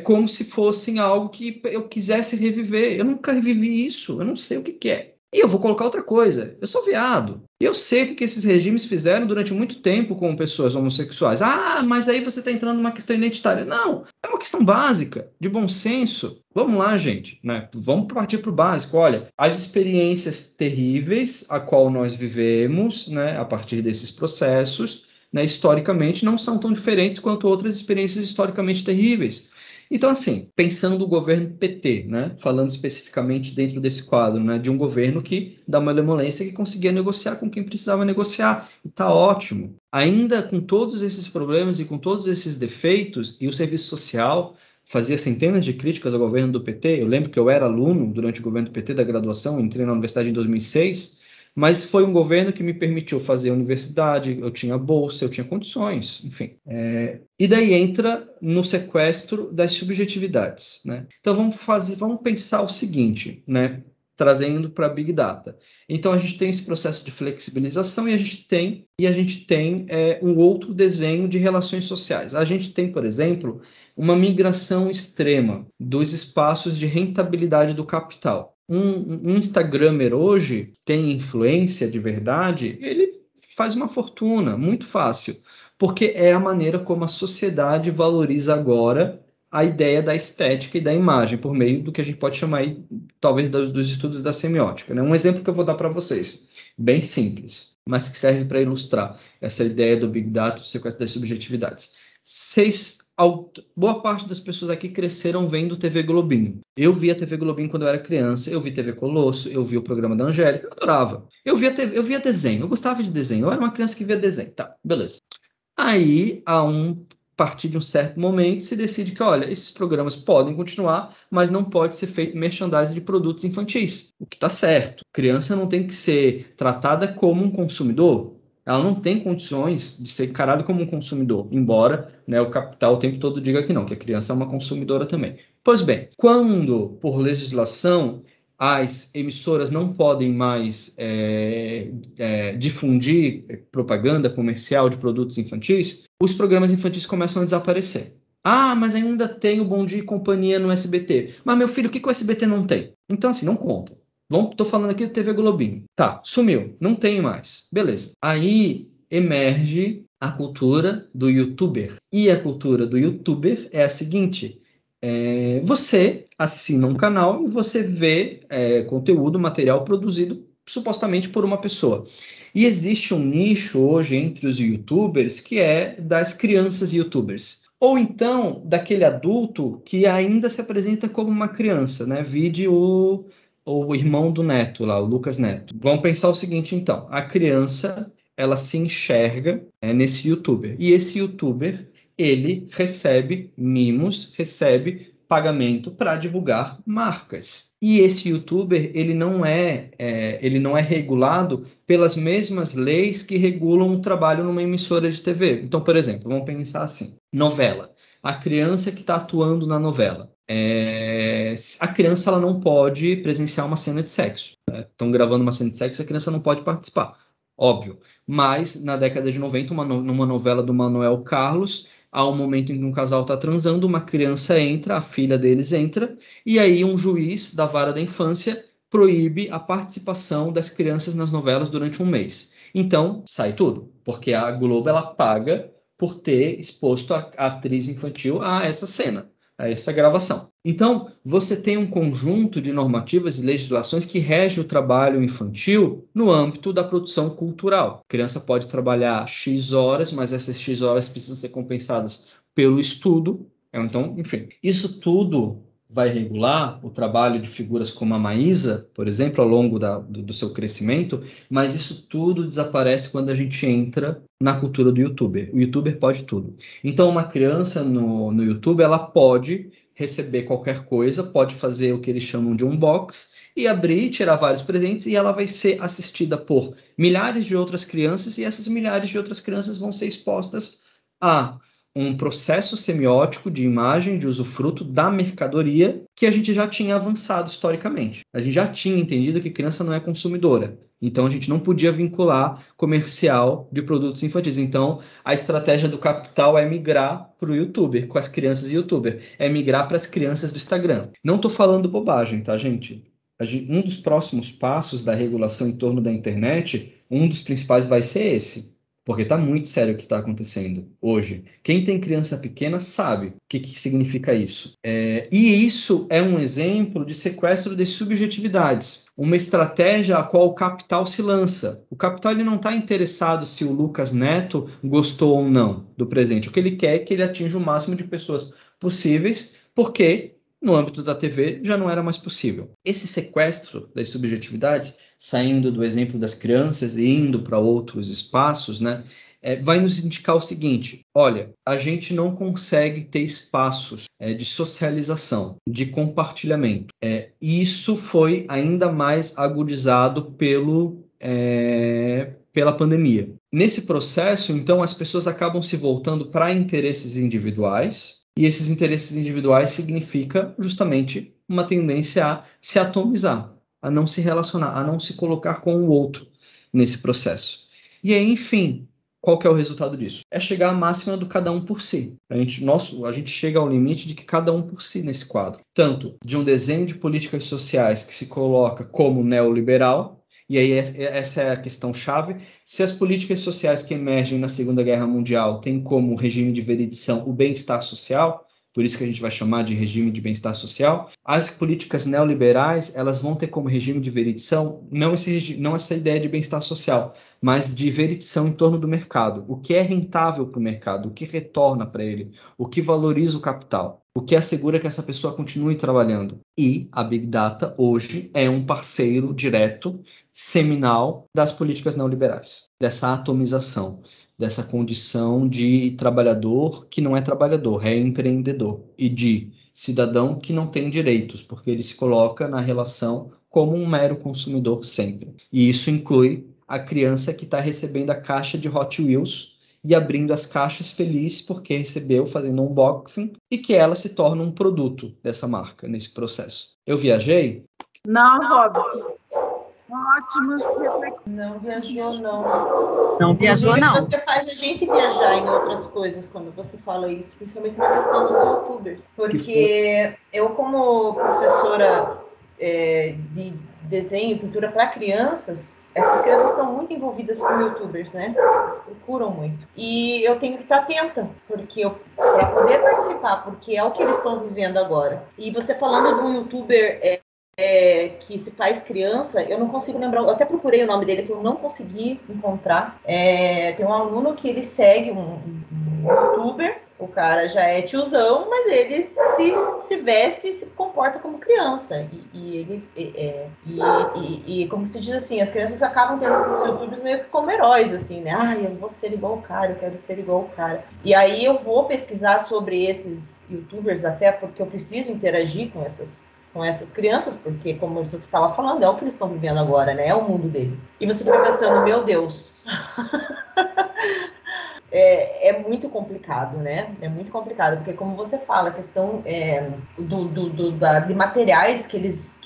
como se fossem algo que eu quisesse reviver. Eu nunca revivi isso, eu não sei o que é. E eu vou colocar outra coisa, eu sou viado. Eu sei o que esses regimes fizeram durante muito tempo com pessoas homossexuais. Ah, mas aí você está entrando numa questão identitária. Não, é uma questão básica, de bom senso. Vamos lá, gente, né? Vamos partir para o básico. Olha, as experiências terríveis a qual nós vivemos, né, a partir desses processos, né, historicamente, não são tão diferentes quanto outras experiências historicamente terríveis. Então, assim, pensando o governo PT, né, falando especificamente dentro desse quadro, né, de um governo que dá uma malemolência que conseguia negociar com quem precisava negociar, e tá ótimo. Ainda com todos esses problemas e com todos esses defeitos, e o serviço social fazia centenas de críticas ao governo do PT, eu lembro que eu era aluno durante o governo do PT da graduação, entrei na universidade em 2006, Mas foi um governo que me permitiu fazer a universidade, eu tinha bolsa, eu tinha condições, enfim. E daí entra no sequestro das subjetividades, né? Então vamos pensar o seguinte, né? Trazendo para Big Data. Então a gente tem esse processo de flexibilização e a gente tem um outro desenho de relações sociais. A gente tem, por exemplo, uma migração extrema dos espaços de rentabilidade do capital. Um Instagramer hoje tem influência de verdade, ele faz uma fortuna, muito fácil, porque é a maneira como a sociedade valoriza agora a ideia da estética e da imagem, por meio do que a gente pode chamar aí, talvez, dos estudos da semiótica, né? Um exemplo que eu vou dar para vocês, bem simples, mas que serve para ilustrar essa ideia do Big Data, do sequestro das subjetividades. Boa parte das pessoas aqui cresceram vendo TV Globinho. Eu via TV Globinho quando eu era criança, eu vi TV Colosso, eu vi o programa da Angélica, eu adorava. Eu via desenho, eu gostava de desenho, eu era uma criança que via desenho, tá, beleza. Aí, a partir de um certo momento, se decide que, olha, esses programas podem continuar, mas não pode ser feito merchandising de produtos infantis, o que está certo. Criança não tem que ser tratada como um consumidor, ela não tem condições de ser encarada como um consumidor, embora, né, o capital o tempo todo diga que não, que a criança é uma consumidora também. Pois bem, quando, por legislação, as emissoras não podem mais difundir propaganda comercial de produtos infantis, os programas infantis começam a desaparecer. Ah, mas ainda tem o Bom Dia e Companhia no SBT. Mas, meu filho, o que o SBT não tem? Então, assim, não conta. Estou falando aqui do TV Globinho. Tá, sumiu, não tem mais. Beleza. Aí emerge a cultura do youtuber. E a cultura do youtuber é a seguinte: você assina um canal e você vê conteúdo, material produzido supostamente por uma pessoa. E existe um nicho hoje entre os youtubers que é das crianças youtubers. Ou então, daquele adulto que ainda se apresenta como uma criança, né? Vide o irmão do Neto lá, o Lucas Neto. Vamos pensar o seguinte, então. A criança, ela se enxerga nesse youtuber. E esse youtuber, ele recebe mimos, recebe pagamento para divulgar marcas. E esse youtuber, ele não é regulado pelas mesmas leis que regulam o trabalho numa emissora de TV. Então, por exemplo, vamos pensar assim. Novela. A criança que está atuando na novela. A criança ela não pode presenciar uma cena de sexo. Estão gravando uma cena de sexo, a criança não pode participar. Óbvio. Mas, na década de 90, numa novela do Manuel Carlos, há um momento em que um casal está transando, uma criança entra, a filha deles entra, e aí um juiz da vara da infância proíbe a participação das crianças nas novelas durante um mês. Então, sai tudo, porque a Globo ela paga por ter exposto a atriz infantil a essa cena, a essa gravação. Então, você tem um conjunto de normativas e legislações que rege o trabalho infantil no âmbito da produção cultural. A criança pode trabalhar X horas, mas essas X horas precisam ser compensadas pelo estudo. Então, enfim, isso tudo vai regular o trabalho de figuras como a Maísa, por exemplo, ao longo do seu crescimento, mas isso tudo desaparece quando a gente entra na cultura do youtuber. O youtuber pode tudo. Então, uma criança no YouTube, ela pode receber qualquer coisa, pode fazer o que eles chamam de unbox, e abrir, tirar vários presentes, e ela vai ser assistida por milhares de outras crianças, e essas milhares de outras crianças vão ser expostas a um processo semiótico de imagem, de usufruto da mercadoria que a gente já tinha avançado historicamente. A gente já tinha entendido que criança não é consumidora. Então, a gente não podia vincular comercial de produtos infantis. Então, a estratégia do capital é migrar para o YouTuber, com as crianças YouTuber. É migrar para as crianças do Instagram. Não estou falando bobagem, tá, gente? Um dos próximos passos da regulação em torno da internet, um dos principais vai ser esse. Porque está muito sério o que está acontecendo hoje. Quem tem criança pequena sabe o que significa isso. E isso é um exemplo de sequestro de subjetividades. Uma estratégia a qual o capital se lança. O capital ele não está interessado se o Lucas Neto gostou ou não do presente. O que ele quer é que ele atinja o máximo de pessoas possíveis, porque no âmbito da TV já não era mais possível. Esse sequestro das subjetividades, saindo do exemplo das crianças e indo para outros espaços, né, vai nos indicar o seguinte: olha, a gente não consegue ter espaços de socialização, de compartilhamento. Isso foi ainda mais agudizado pelo pela pandemia. Nesse processo, então, as pessoas acabam se voltando para interesses individuais, e esses interesses individuais significa justamente uma tendência a se atomizar, a não se relacionar, a não se colocar com o outro nesse processo. E aí, enfim, qual que é o resultado disso? É chegar à máxima do cada um por si. A gente chega ao limite de que cada um por si nesse quadro. Tanto de um desenho de políticas sociais que se coloca como neoliberal, e aí essa é a questão-chave, se as políticas sociais que emergem na Segunda Guerra Mundial têm como regime de veridição o bem-estar social, por isso que a gente vai chamar de regime de bem-estar social, as políticas neoliberais elas vão ter como regime de veridição não essa ideia de bem-estar social, mas de veridição em torno do mercado. O que é rentável para o mercado, o que retorna para ele, o que valoriza o capital, o que assegura que essa pessoa continue trabalhando. E a Big Data hoje é um parceiro direto, seminal, das políticas neoliberais, dessa atomização, dessa condição de trabalhador que não é trabalhador, é empreendedor, e de cidadão que não tem direitos, porque ele se coloca na relação como um mero consumidor sempre. E isso inclui a criança que está recebendo a caixa de Hot Wheels e abrindo as caixas feliz porque recebeu, fazendo um unboxing, e que ela se torna um produto dessa marca nesse processo. Eu viajei? Não, Rob. Ótimas reflexões. Não viajou, não. Não viajou, não. Você faz a gente viajar em outras coisas quando você fala isso, principalmente na questão dos youtubers. Porque eu, como professora de desenho e pintura para crianças, essas crianças estão muito envolvidas com youtubers, né? Eles procuram muito. E eu tenho que estar atenta, para poder participar, porque é o que eles estão vivendo agora. E você falando de um youtuber que se faz criança, eu não consigo lembrar, eu até procurei o nome dele, que eu não consegui encontrar. Tem um aluno que ele segue um youtuber, o cara já é tiozão, mas ele se veste e se comporta como criança. E como se diz assim, as crianças acabam tendo esses youtubers meio que como heróis, assim, né? Ah, eu vou ser igual o cara, eu quero ser igual o cara. E aí eu vou pesquisar sobre esses youtubers, até porque eu preciso interagir com essas crianças, porque, como você estava falando, é o que eles estão vivendo agora, né? É o mundo deles. E você fica pensando, meu Deus... É muito complicado, né? É muito complicado, porque como você fala, a questão de materiais que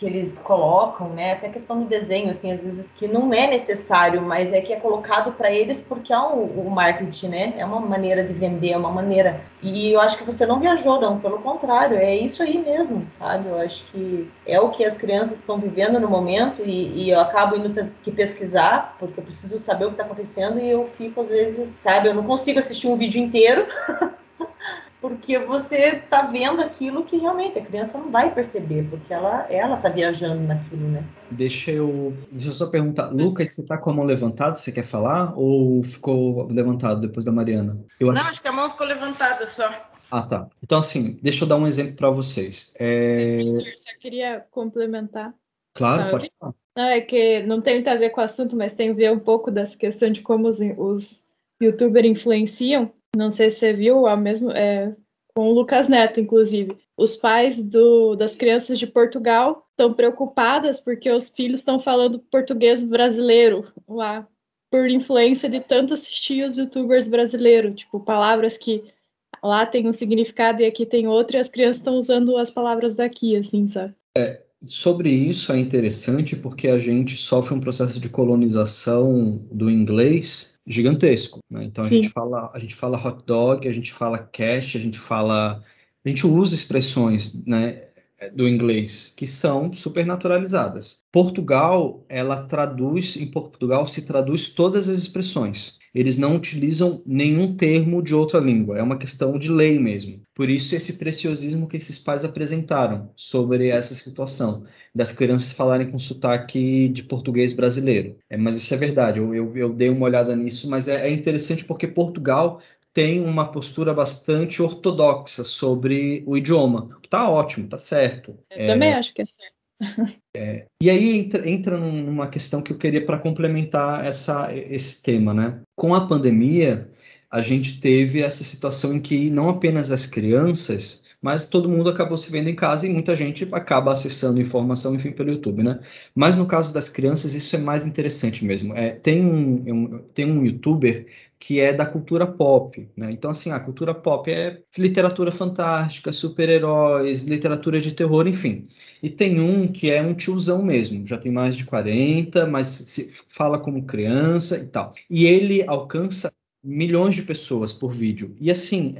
eles colocam, né? Até a questão do desenho, assim, às vezes que não é necessário, mas é que é colocado para eles porque é o marketing, né? É uma maneira de vender, é uma maneira... E eu acho que você não viajou, não, pelo contrário, é isso aí mesmo, sabe? Eu acho que é o que as crianças estão vivendo no momento e eu acabo indo que pesquisar, porque eu preciso saber o que está acontecendo e eu fico, às vezes, sabe? Eu não consigo assistir um vídeo inteiro, porque você tá vendo aquilo que realmente a criança não vai perceber, porque ela tá viajando naquilo, né? Deixa eu só perguntar, Lucas, você tá com a mão levantada, você quer falar? Ou ficou levantado depois da Mariana? Acho que a mão ficou levantada só. Ah, tá. Então, assim, deixa eu dar um exemplo para vocês. Professor, só queria complementar. Claro, pode falar. Não, é que não tem muito a ver com o assunto, mas tem a ver um pouco dessa questão de como os youtubers influenciam. Não sei se você viu, com o Lucas Neto, inclusive. Os pais das crianças de Portugal estão preocupadas porque os filhos estão falando português brasileiro lá, por influência de tanto assistir os youtubers brasileiros. Tipo, palavras que lá tem um significado e aqui tem outro, e as crianças estão usando as palavras daqui, assim, sabe? Sobre isso é interessante porque a gente sofre um processo de colonização do inglês gigantesco, né? Então a gente fala hot dog, a gente fala cash, a gente usa expressões, né, do inglês que são super naturalizadas. Em Portugal se traduz todas as expressões. Eles não utilizam nenhum termo de outra língua, é uma questão de lei mesmo. Por isso esse preciosismo que esses pais apresentaram sobre essa situação, das crianças falarem com sotaque de português brasileiro. Mas isso é verdade, eu dei uma olhada nisso, mas é interessante porque Portugal tem uma postura bastante ortodoxa sobre o idioma. Tá ótimo, tá certo. Eu também acho que é certo. E aí entra numa questão que eu queria para complementar esse tema, né? Com a pandemia, a gente teve essa situação em que não apenas as crianças, mas todo mundo acabou se vendo em casa e muita gente acaba acessando informação, enfim, pelo YouTube, né? Mas no caso das crianças, isso é mais interessante mesmo. Tem um youtuber que é da cultura pop, né? Então, assim, a cultura pop é literatura fantástica, super-heróis, literatura de terror, enfim. E tem um que é um tiozão mesmo, já tem mais de 40, mas se fala como criança e tal. E ele alcança milhões de pessoas por vídeo. E assim,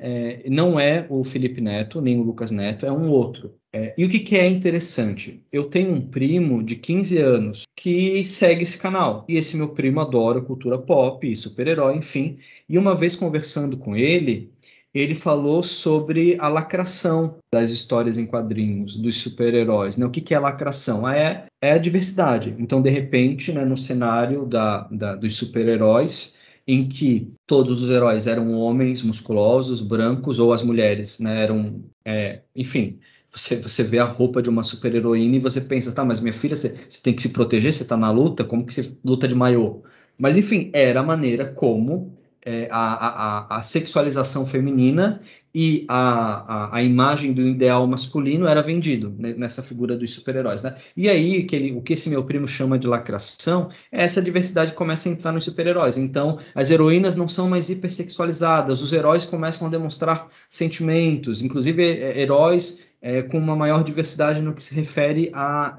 não é o Felipe Neto, nem o Lucas Neto, é um outro. E o que é interessante? Eu tenho um primo de 15 anos que segue esse canal. E esse meu primo adora cultura pop, super-herói, enfim. E uma vez conversando com ele, ele falou sobre a lacração das histórias em quadrinhos, dos super-heróis, né? O que é lacração? É a diversidade. Então, de repente, né, no cenário dos super-heróis, em que todos os heróis eram homens musculosos, brancos, ou as mulheres, né, eram... enfim, você vê a roupa de uma super-heroína e você pensa, tá, mas minha filha, você tem que se proteger, você tá na luta, como que você luta de maiô? Mas, enfim, era a maneira como a sexualização feminina e a imagem do ideal masculino era vendido, né, nessa figura dos super-heróis, né? E aí, o que esse meu primo chama de lacração, essa diversidade que começa a entrar nos super-heróis. Então, as heroínas não são mais hipersexualizadas, os heróis começam a demonstrar sentimentos, inclusive heróis com uma maior diversidade no que se refere à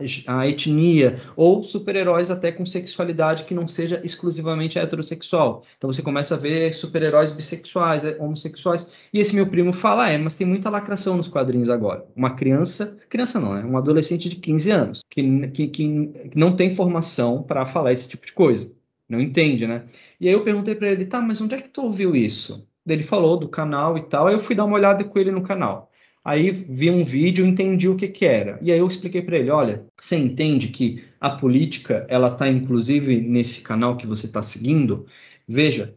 etnia, ou super-heróis até com sexualidade que não seja exclusivamente heterossexual. Então você começa a ver super-heróis bissexuais, homossexuais, e esse meu primo fala, mas tem muita lacração nos quadrinhos agora. Uma criança não, né? Um adolescente de 15 anos, que não tem formação para falar esse tipo de coisa, não entende, né? E aí eu perguntei para ele, tá, mas onde é que tu ouviu isso? Ele falou do canal e tal, aí eu fui dar uma olhada com ele no canal. Aí vi um vídeo e entendi o que era. E aí eu expliquei para ele, olha, você entende que a política, ela está inclusive nesse canal que você está seguindo? Veja,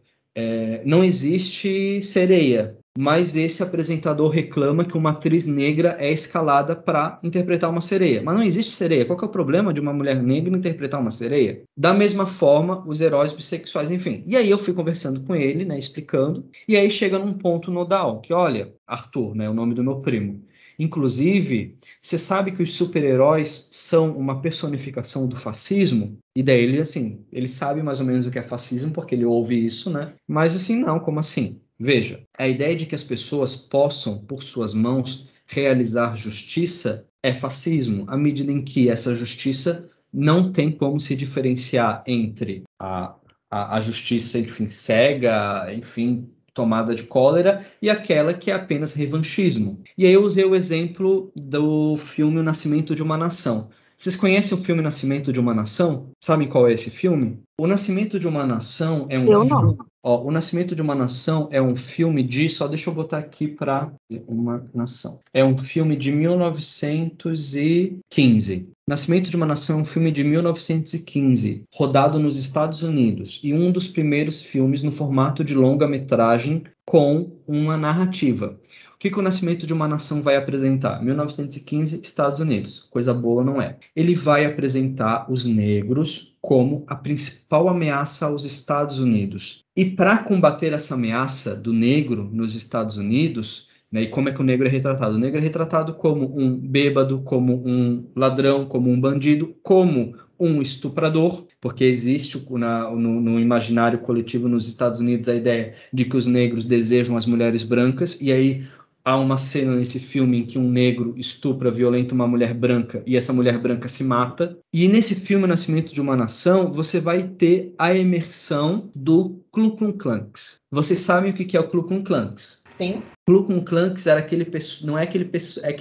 não existe sereia, mas esse apresentador reclama que uma atriz negra é escalada para interpretar uma sereia. Mas não existe sereia. Qual que é o problema de uma mulher negra interpretar uma sereia? Da mesma forma, os heróis bissexuais, enfim. E aí eu fui conversando com ele, né, explicando, e aí chega num ponto nodal, que olha, Arthur, né, o nome do meu primo. Inclusive, você sabe que os super-heróis são uma personificação do fascismo? E daí ele, assim, ele sabe mais ou menos o que é fascismo, porque ele ouve isso, né? Mas assim, não, como assim? Veja, a ideia de que as pessoas possam, por suas mãos, realizar justiça é fascismo, à medida em que essa justiça não tem como se diferenciar entre a justiça, enfim, cega, enfim, tomada de cólera, e aquela que é apenas revanchismo. E aí eu usei o exemplo do filme O Nascimento de uma Nação. Vocês conhecem o filme Nascimento de uma Nação? Sabem qual é esse filme? O Nascimento de uma Nação é um filme... O Nascimento de uma Nação é um filme de... Só deixa eu botar aqui para uma nação. É um filme de 1915. Nascimento de uma Nação é um filme de 1915, rodado nos Estados Unidos, e um dos primeiros filmes no formato de longa-metragem com uma narrativa. O que o Nascimento de uma Nação vai apresentar? 1915, Estados Unidos. Coisa boa não é. Ele vai apresentar os negros como a principal ameaça aos Estados Unidos. E para combater essa ameaça do negro nos Estados Unidos, né, e como é que o negro é retratado? O negro é retratado como um bêbado, como um ladrão, como um bandido, como um estuprador, porque existe no imaginário coletivo nos Estados Unidos a ideia de que os negros desejam as mulheres brancas, e aí há uma cena nesse filme em que um negro estupra, violenta uma mulher branca e essa mulher branca se mata. E nesse filme, Nascimento de uma Nação, você vai ter a imersão do Ku Klux Klan. Vocês sabem o que é o Ku Klux Klan? Sim. Ku Klux Klan era aquele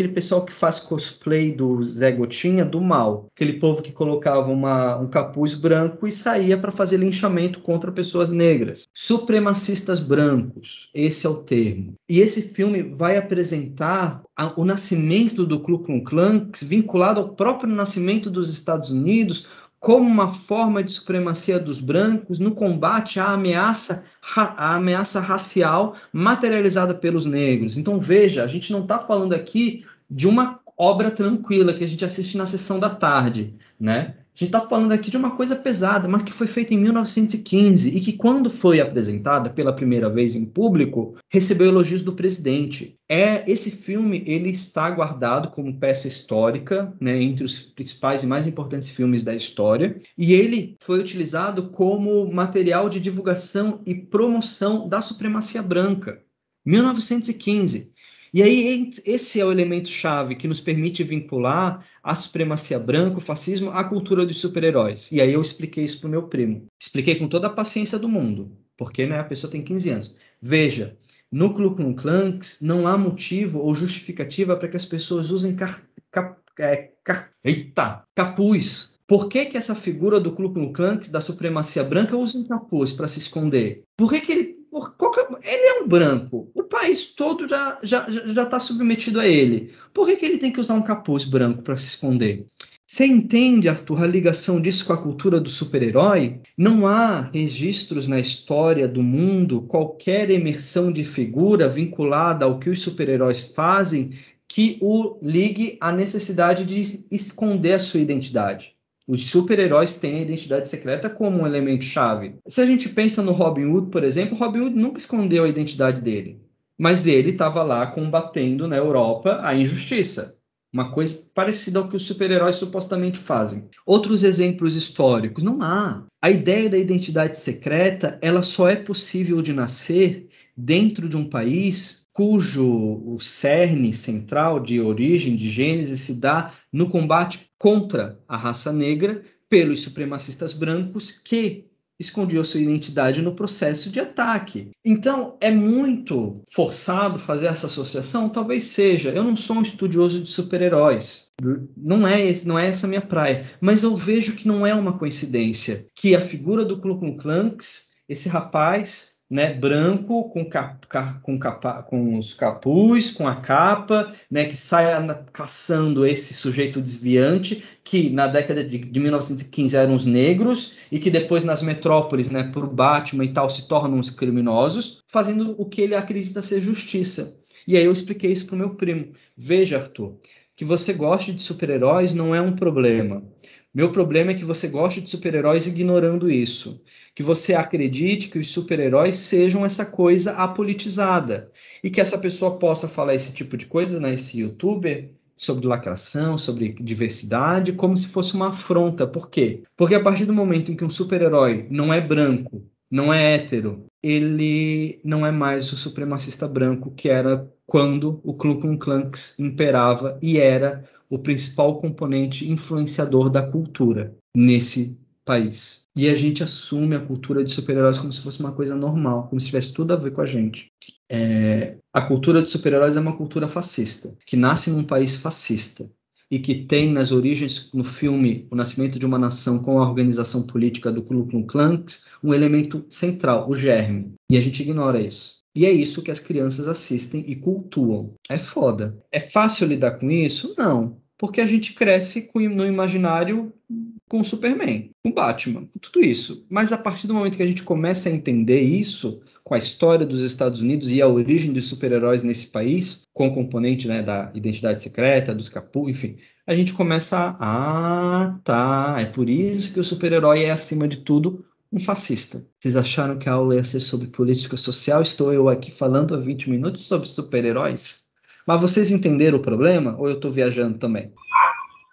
pessoal que faz cosplay do Zé Gotinha do mal. Aquele povo que colocava um capuz branco e saía para fazer linchamento contra pessoas negras. Supremacistas brancos, esse é o termo. E esse filme vai apresentar o nascimento do Ku Klux Klan vinculado ao próprio nascimento dos Estados Unidos como uma forma de supremacia dos brancos no combate à ameaça racial materializada pelos negros. Então, veja, a gente não está falando aqui de uma obra tranquila que a gente assiste na sessão da tarde, né? A gente está falando aqui de uma coisa pesada, mas que foi feita em 1915 e que, quando foi apresentada pela primeira vez em público, recebeu elogios do presidente. Esse filme ele está guardado como peça histórica, né, entre os principais e mais importantes filmes da história, e ele foi utilizado como material de divulgação e promoção da supremacia branca. 1915. E aí, esse é o elemento-chave que nos permite vincular a supremacia branca, o fascismo, à cultura dos super-heróis. E aí eu expliquei isso para o meu primo. Expliquei com toda a paciência do mundo, porque, né, a pessoa tem 15 anos. Veja, no Ku Klux Klan não há motivo ou justificativa para que as pessoas usem capuz. Por que essa figura do Ku Klux Klan, da supremacia branca, usa um capuz para se esconder? Por que ele... Ele é um branco. O país todo já está submetido a ele. Por que ele tem que usar um capuz branco para se esconder? Você entende, Arthur, a ligação disso com a cultura do super-herói? Não há registros na história do mundo, qualquer emersão de figura vinculada ao que os super-heróis fazem, que o ligue à necessidade de esconder a sua identidade. Os super-heróis têm a identidade secreta como um elemento-chave. Se a gente pensa no Robin Hood, por exemplo, Robin Hood nunca escondeu a identidade dele. Mas ele estava lá combatendo na Europa a injustiça. Uma coisa parecida ao que os super-heróis supostamente fazem. Outros exemplos históricos, não há. A ideia da identidade secreta, ela só é possível de nascer dentro de um país cujo cerne central de origem, de gênese, se dá no combate contra a raça negra pelos supremacistas brancos que escondiam sua identidade no processo de ataque. Então, é muito forçado fazer essa associação? Talvez seja. Eu não sou um estudioso de super-heróis. Não é essa a minha praia. Mas eu vejo que não é uma coincidência que a figura do Ku Klux Klan, esse rapaz, né, branco, com os capuz, com a capa, né, que sai caçando esse sujeito desviante, que na década de 1915 eram os negros, e que depois nas metrópoles, né, por Batman e tal, se tornam os criminosos, fazendo o que ele acredita ser justiça. E aí eu expliquei isso para o meu primo. Veja, Arthur, que você goste de super-heróis não é um problema. Meu problema é que você goste de super-heróis ignorando isso. Que você acredite que os super-heróis sejam essa coisa apolitizada. E que essa pessoa possa falar esse tipo de coisa, né, esse youtuber, sobre lacração, sobre diversidade, como se fosse uma afronta. Por quê? Porque a partir do momento em que um super-herói não é branco, não é hétero, ele não é mais o supremacista branco que era quando o Ku Klux Klan imperava e era o principal componente influenciador da cultura nesse país. E a gente assume a cultura de super-heróis como se fosse uma coisa normal, como se tivesse tudo a ver com a gente. A cultura de super-heróis é uma cultura fascista, que nasce num país fascista e que tem nas origens, no filme O Nascimento de uma Nação, com a organização política do Ku Klux Klan, um elemento central, o germe. E a gente ignora isso. E é isso que as crianças assistem e cultuam. É foda. É fácil lidar com isso? Não. Porque a gente cresce no imaginário com o Superman, com o Batman, com tudo isso. Mas a partir do momento que a gente começa a entender isso, com a história dos Estados Unidos e a origem dos super-heróis nesse país, com o componente, né, da identidade secreta, dos capuz, enfim, a gente começa é por isso que o super-herói é, acima de tudo, um fascista. Vocês acharam que a aula ia ser sobre política social? Estou eu aqui falando há 20 minutos sobre super-heróis? Mas vocês entenderam o problema? Ou eu estou viajando também?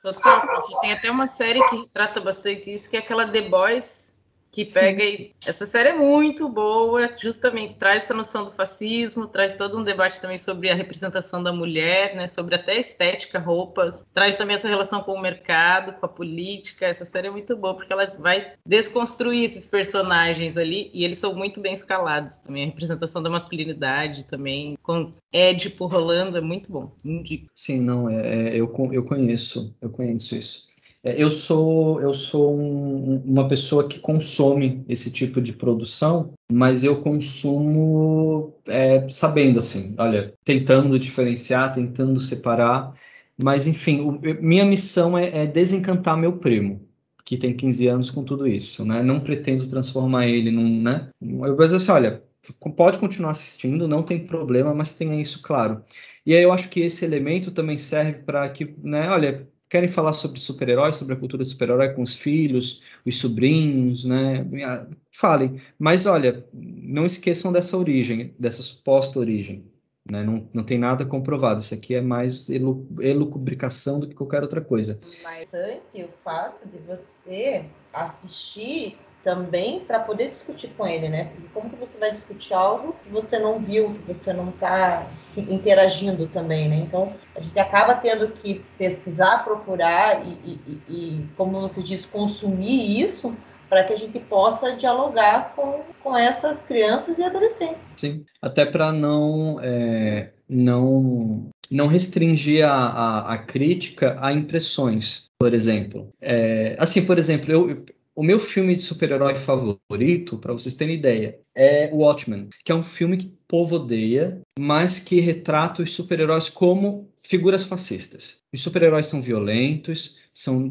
Total, prof. Tem até uma série que retrata bastante isso, que é aquela The Boys, que pega e... Essa série é muito boa, justamente traz essa noção do fascismo, traz todo um debate também sobre a representação da mulher, né, sobre até estética, roupas, traz também essa relação com o mercado, com a política. Essa série é muito boa, porque ela vai desconstruir esses personagens ali, e eles são muito bem escalados também. A representação da masculinidade também, com Édipo rolando, é muito bom. Indico. Sim, não, eu conheço isso. Eu sou uma pessoa que consome esse tipo de produção, mas eu consumo sabendo, assim, olha, tentando diferenciar, tentando separar, mas, enfim, minha missão é desencantar meu primo, que tem 15 anos, com tudo isso, né? Não pretendo transformar ele num, né? Eu vou dizer assim, olha, pode continuar assistindo, não tem problema, mas tenha isso claro. E aí eu acho que esse elemento também serve para que, né, olha, querem falar sobre super-heróis, sobre a cultura do super-herói com os filhos, os sobrinhos, né? Falem. Mas, olha, não esqueçam dessa origem, dessa suposta origem. Né? Não tem nada comprovado. Isso aqui é mais elucubração do que qualquer outra coisa. Mas antes, o fato de você assistir também para poder discutir com ele, né? Porque como que você vai discutir algo que você não viu, que você não está interagindo também, né? Então, a gente acaba tendo que pesquisar, procurar e como você diz, consumir isso para que a gente possa dialogar com essas crianças e adolescentes. Sim, até para não restringir a crítica a impressões, por exemplo. Por exemplo, o meu filme de super-herói favorito, para vocês terem ideia, é Watchmen, que é um filme que o povo odeia, mas que retrata os super-heróis como figuras fascistas. Os super-heróis são violentos,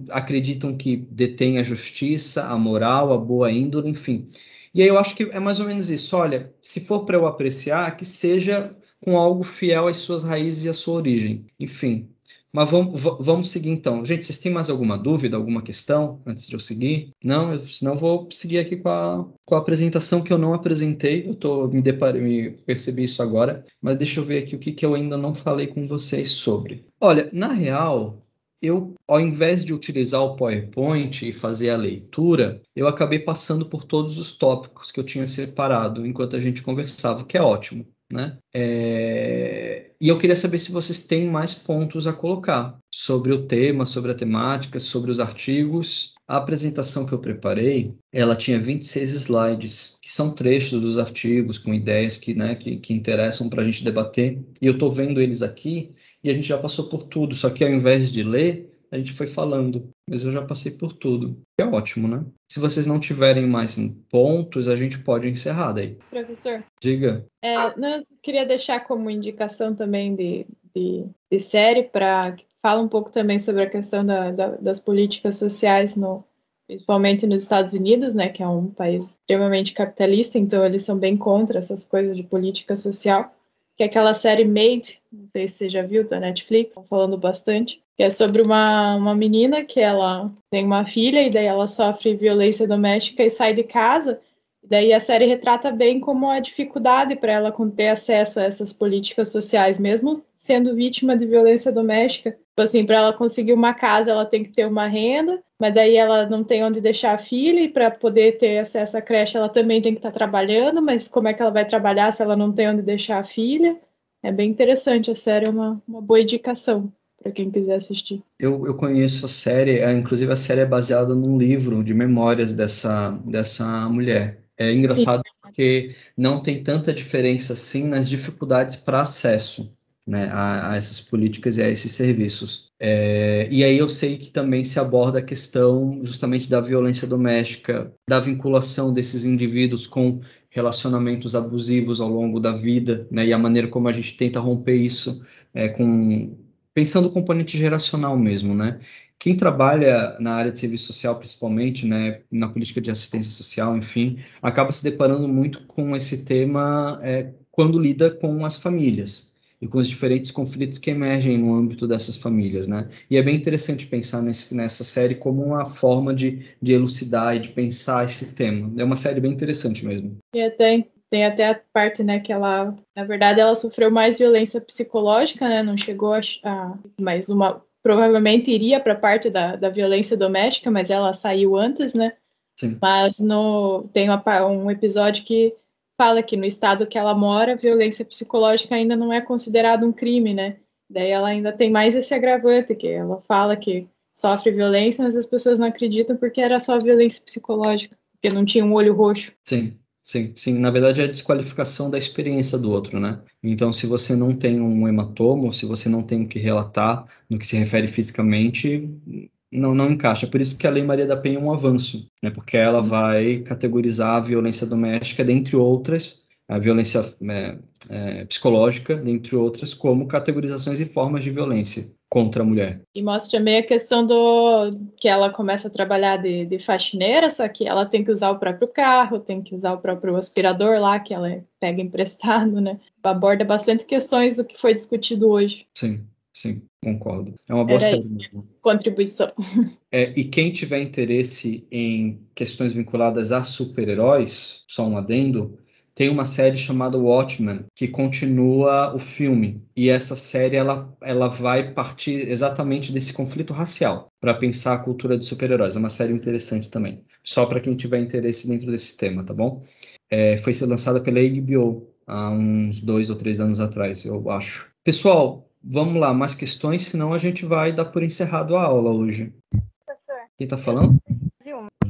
acreditam que detêm a justiça, a moral, a boa índole, enfim. E aí eu acho que é mais ou menos isso. Olha, se for para eu apreciar, que seja com algo fiel às suas raízes e à sua origem. Enfim. Mas vamos seguir então. Gente, vocês têm mais alguma dúvida, alguma questão antes de eu seguir? Não? Senão eu vou seguir aqui com a apresentação que eu não apresentei. Eu me percebi isso agora. Mas deixa eu ver aqui o que eu ainda não falei com vocês sobre. Olha, na real, eu, ao invés de utilizar o PowerPoint e fazer a leitura, eu acabei passando por todos os tópicos que eu tinha separado enquanto a gente conversava, o que é ótimo, né? E eu queria saber se vocês têm mais pontos a colocar sobre o tema, sobre a temática, sobre os artigos. A apresentação que eu preparei, ela tinha 26 slides, que são trechos dos artigos, com ideias que interessam para a gente debater. E eu estou vendo eles aqui, e a gente já passou por tudo, só que ao invés de ler, a gente foi falando. Mas eu já passei por tudo. É ótimo, né? Se vocês não tiverem mais pontos, a gente pode encerrar daí. Professor? Diga. Eu queria deixar como indicação também de série para fala um pouco também sobre a questão das políticas sociais, principalmente nos Estados Unidos, né, que é um país extremamente capitalista, então eles são bem contra essas coisas de política social, que é aquela série Made, não sei se você já viu, da Netflix, falando bastante, que é sobre uma menina que ela tem uma filha e daí ela sofre violência doméstica e sai de casa. Daí a série retrata bem como a dificuldade para ela ter acesso a essas políticas sociais, mesmo sendo vítima de violência doméstica. Tipo assim, para ela conseguir uma casa, ela tem que ter uma renda, mas daí ela não tem onde deixar a filha, e para poder ter acesso à creche, ela também tem que estar trabalhando, mas como é que ela vai trabalhar se ela não tem onde deixar a filha? É bem interessante, a série é uma boa indicação para quem quiser assistir. Eu conheço a série, inclusive a série é baseada num livro de memórias dessa mulher. É engraçado porque não tem tanta diferença assim nas dificuldades para acesso, né, a essas políticas e a esses serviços. E aí eu sei que também se aborda a questão justamente da violência doméstica, da vinculação desses indivíduos com relacionamentos abusivos ao longo da vida, né, e a maneira como a gente tenta romper isso pensando no componente geracional mesmo, né? Quem trabalha na área de serviço social, principalmente, né, na política de assistência social, enfim, acaba se deparando muito com esse tema quando lida com as famílias e com os diferentes conflitos que emergem no âmbito dessas famílias, né? E é bem interessante pensar nessa série como uma forma de elucidar e de pensar esse tema. É uma série bem interessante mesmo. E tem até a parte, né, que ela, na verdade, ela sofreu mais violência psicológica, né, não chegou mas provavelmente iria para a parte da violência doméstica, mas ela saiu antes, né? Sim. Mas tem um episódio que fala que no estado que ela mora, violência psicológica ainda não é considerado um crime, né? Daí ela ainda tem mais esse agravante, que ela fala que sofre violência, mas as pessoas não acreditam porque era só violência psicológica, porque não tinha um olho roxo. Sim. Sim. Na verdade, é a desqualificação da experiência do outro, né? Então, se você não tem um hematoma, se você não tem o que relatar no que se refere fisicamente, não encaixa. Por isso que a Lei Maria da Penha é um avanço, né? Porque ela vai categorizar a violência doméstica, dentre outras, a violência psicológica, dentre outras, como categorizações e formas de violência contra a mulher. E mostra também a questão que ela começa a trabalhar de faxineira, só que ela tem que usar o próprio carro, tem que usar o próprio aspirador lá, que ela pega emprestado, né? Aborda bastante questões do que foi discutido hoje. Sim. sim, concordo. É uma boa Era série isso. mesmo. Contribuição. E quem tiver interesse em questões vinculadas a super-heróis, só um adendo, tem uma série chamada Watchmen, que continua o filme. E essa série ela vai partir exatamente desse conflito racial, para pensar a cultura de super-heróis. É uma série interessante também. Só para quem tiver interesse dentro desse tema, tá bom? Foi ser lançada pela HBO há uns 2 ou 3 anos atrás, eu acho. Pessoal, vamos lá, mais questões, senão a gente vai dar por encerrado a aula hoje. Professor, Quem tá falando?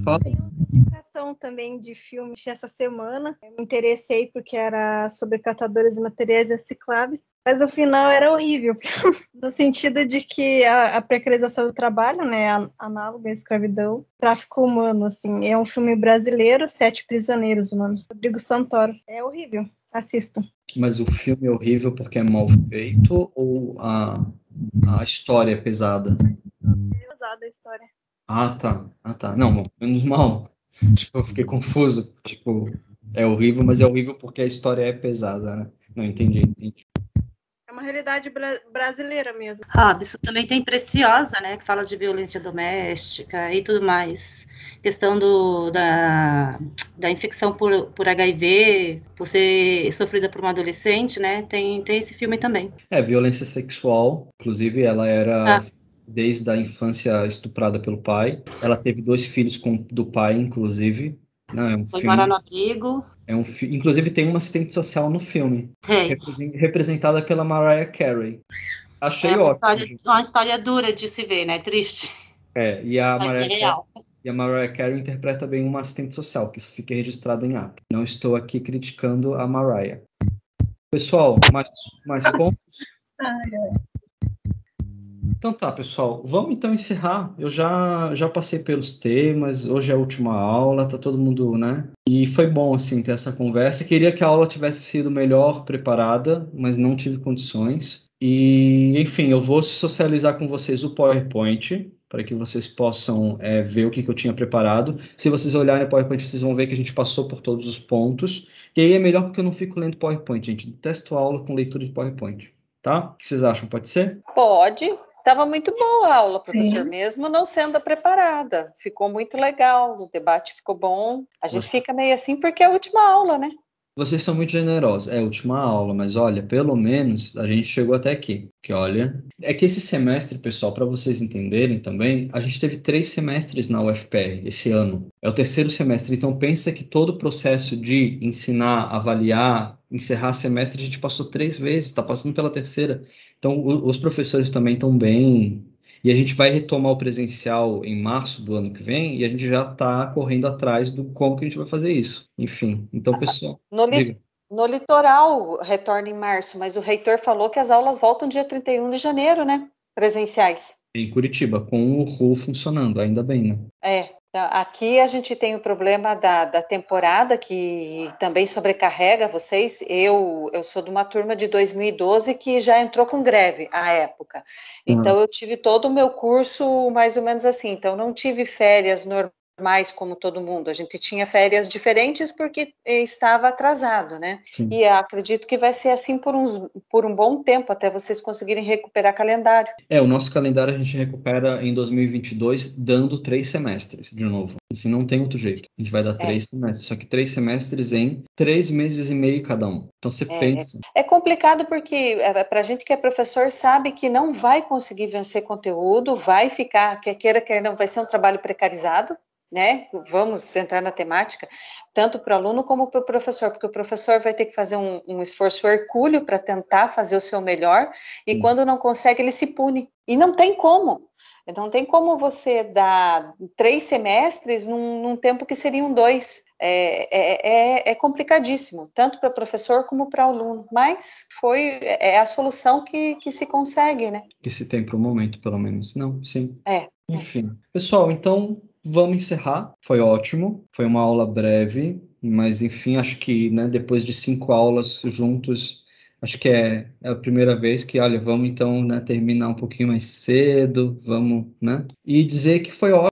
Fala. tem uma indicação também de filmes essa semana. Eu me interessei porque era sobre catadores de materiais recicláveis, mas o final era horrível, no sentido de que a precarização do trabalho, né, análoga à escravidão, tráfico humano, assim. É um filme brasileiro, Sete Prisioneiros, o nome. Rodrigo Santoro. É horrível. Assista. Mas o filme é horrível porque é mal feito ou a história é pesada? É pesada a história. Ah, tá. Não, bom, menos mal. Tipo, eu fiquei confuso. Tipo, é horrível, mas é horrível porque a história é pesada, né? Não, entendi. É uma realidade brasileira mesmo. Isso também tem Preciosa, né, que fala de violência doméstica e tudo mais. Questão da infecção por HIV, por ser sofrida por uma adolescente, né, tem esse filme também. Violência sexual. Inclusive, ela era, desde a infância, estuprada pelo pai. Ela teve 2 filhos do pai, inclusive. Não, é um Foi filme... morar no abrigo. Inclusive, tem uma assistente social no filme. Tem. Representada pela Mariah Carey. Achei ótimo. Uma história dura de se ver, né? Triste. E a Mas é real. E a Mariah Carey interpreta bem uma assistente social, que isso fica registrado em ata. Não estou aqui criticando a Mariah. Pessoal, mais pontos? Então tá, pessoal. Vamos então encerrar. Eu já passei pelos temas. Hoje é a última aula. Tá todo mundo, né? E foi bom, assim, ter essa conversa. Queria que a aula tivesse sido melhor preparada, mas não tive condições. E, enfim, eu vou socializar com vocês o PowerPoint, para que vocês possam ver o que eu tinha preparado. Se vocês olharem o PowerPoint, vocês vão ver que a gente passou por todos os pontos. E aí é melhor porque eu não fico lendo PowerPoint, gente. Detesto a aula com leitura de PowerPoint. Tá? O que vocês acham? Pode ser? Pode. Estava muito boa a aula, professor, mesmo não sendo preparada. Ficou muito legal, o debate ficou bom. A gente fica meio assim porque é a última aula, né? Vocês são muito generosos. É a última aula, mas olha, pelo menos a gente chegou até aqui. Que olha, é que esse semestre, pessoal, para vocês entenderem também, a gente teve 3 semestres na UFPR esse ano. É o 3º semestre, então pensa que todo o processo de ensinar, avaliar, encerrar semestre, a gente passou 3 vezes, está passando pela 3ª. Então os professores também estão bem. E a gente vai retomar o presencial em março do ano que vem e a gente já está correndo atrás do como que a gente vai fazer isso. Enfim, então, pessoal... No litoral retorna em março, mas o reitor falou que as aulas voltam dia 31 de janeiro, né? Presenciais. Em Curitiba, com o RU funcionando, ainda bem, né? Aqui a gente tem o problema da temporada, que também sobrecarrega vocês. Eu sou de uma turma de 2012 que já entrou com greve à época. Então, eu tive todo o meu curso mais ou menos assim. Então, não tive férias normais como todo mundo. A gente tinha férias diferentes porque estava atrasado, né? Sim. E acredito que vai ser assim por um bom tempo, até vocês conseguirem recuperar calendário. O nosso calendário a gente recupera em 2022, dando 3 semestres, de novo. Assim, não tem outro jeito. A gente vai dar 3 semestres, só que 3 semestres em 3 meses e meio cada um. Então, você pensa... É complicado porque, para a gente que é professor, sabe que não vai conseguir vencer conteúdo, vai ficar, quer não, vai ser um trabalho precarizado, né? Vamos entrar na temática, tanto para o aluno como para o professor, porque o professor vai ter que fazer um esforço hercúleo para tentar fazer o seu melhor, e quando não consegue, ele se pune. E não tem como. Não tem como você dar 3 semestres num tempo que seriam 2. É complicadíssimo, tanto para o professor como para o aluno, mas é a solução que se consegue, né? Que se tem para o momento, pelo menos. Não, sim. Enfim. Pessoal, então... Vamos encerrar, foi ótimo, foi uma aula breve, mas enfim, acho que depois de 5 aulas juntos, acho que é a primeira vez que, olha, vamos então terminar um pouquinho mais cedo, vamos, e dizer que foi ótimo.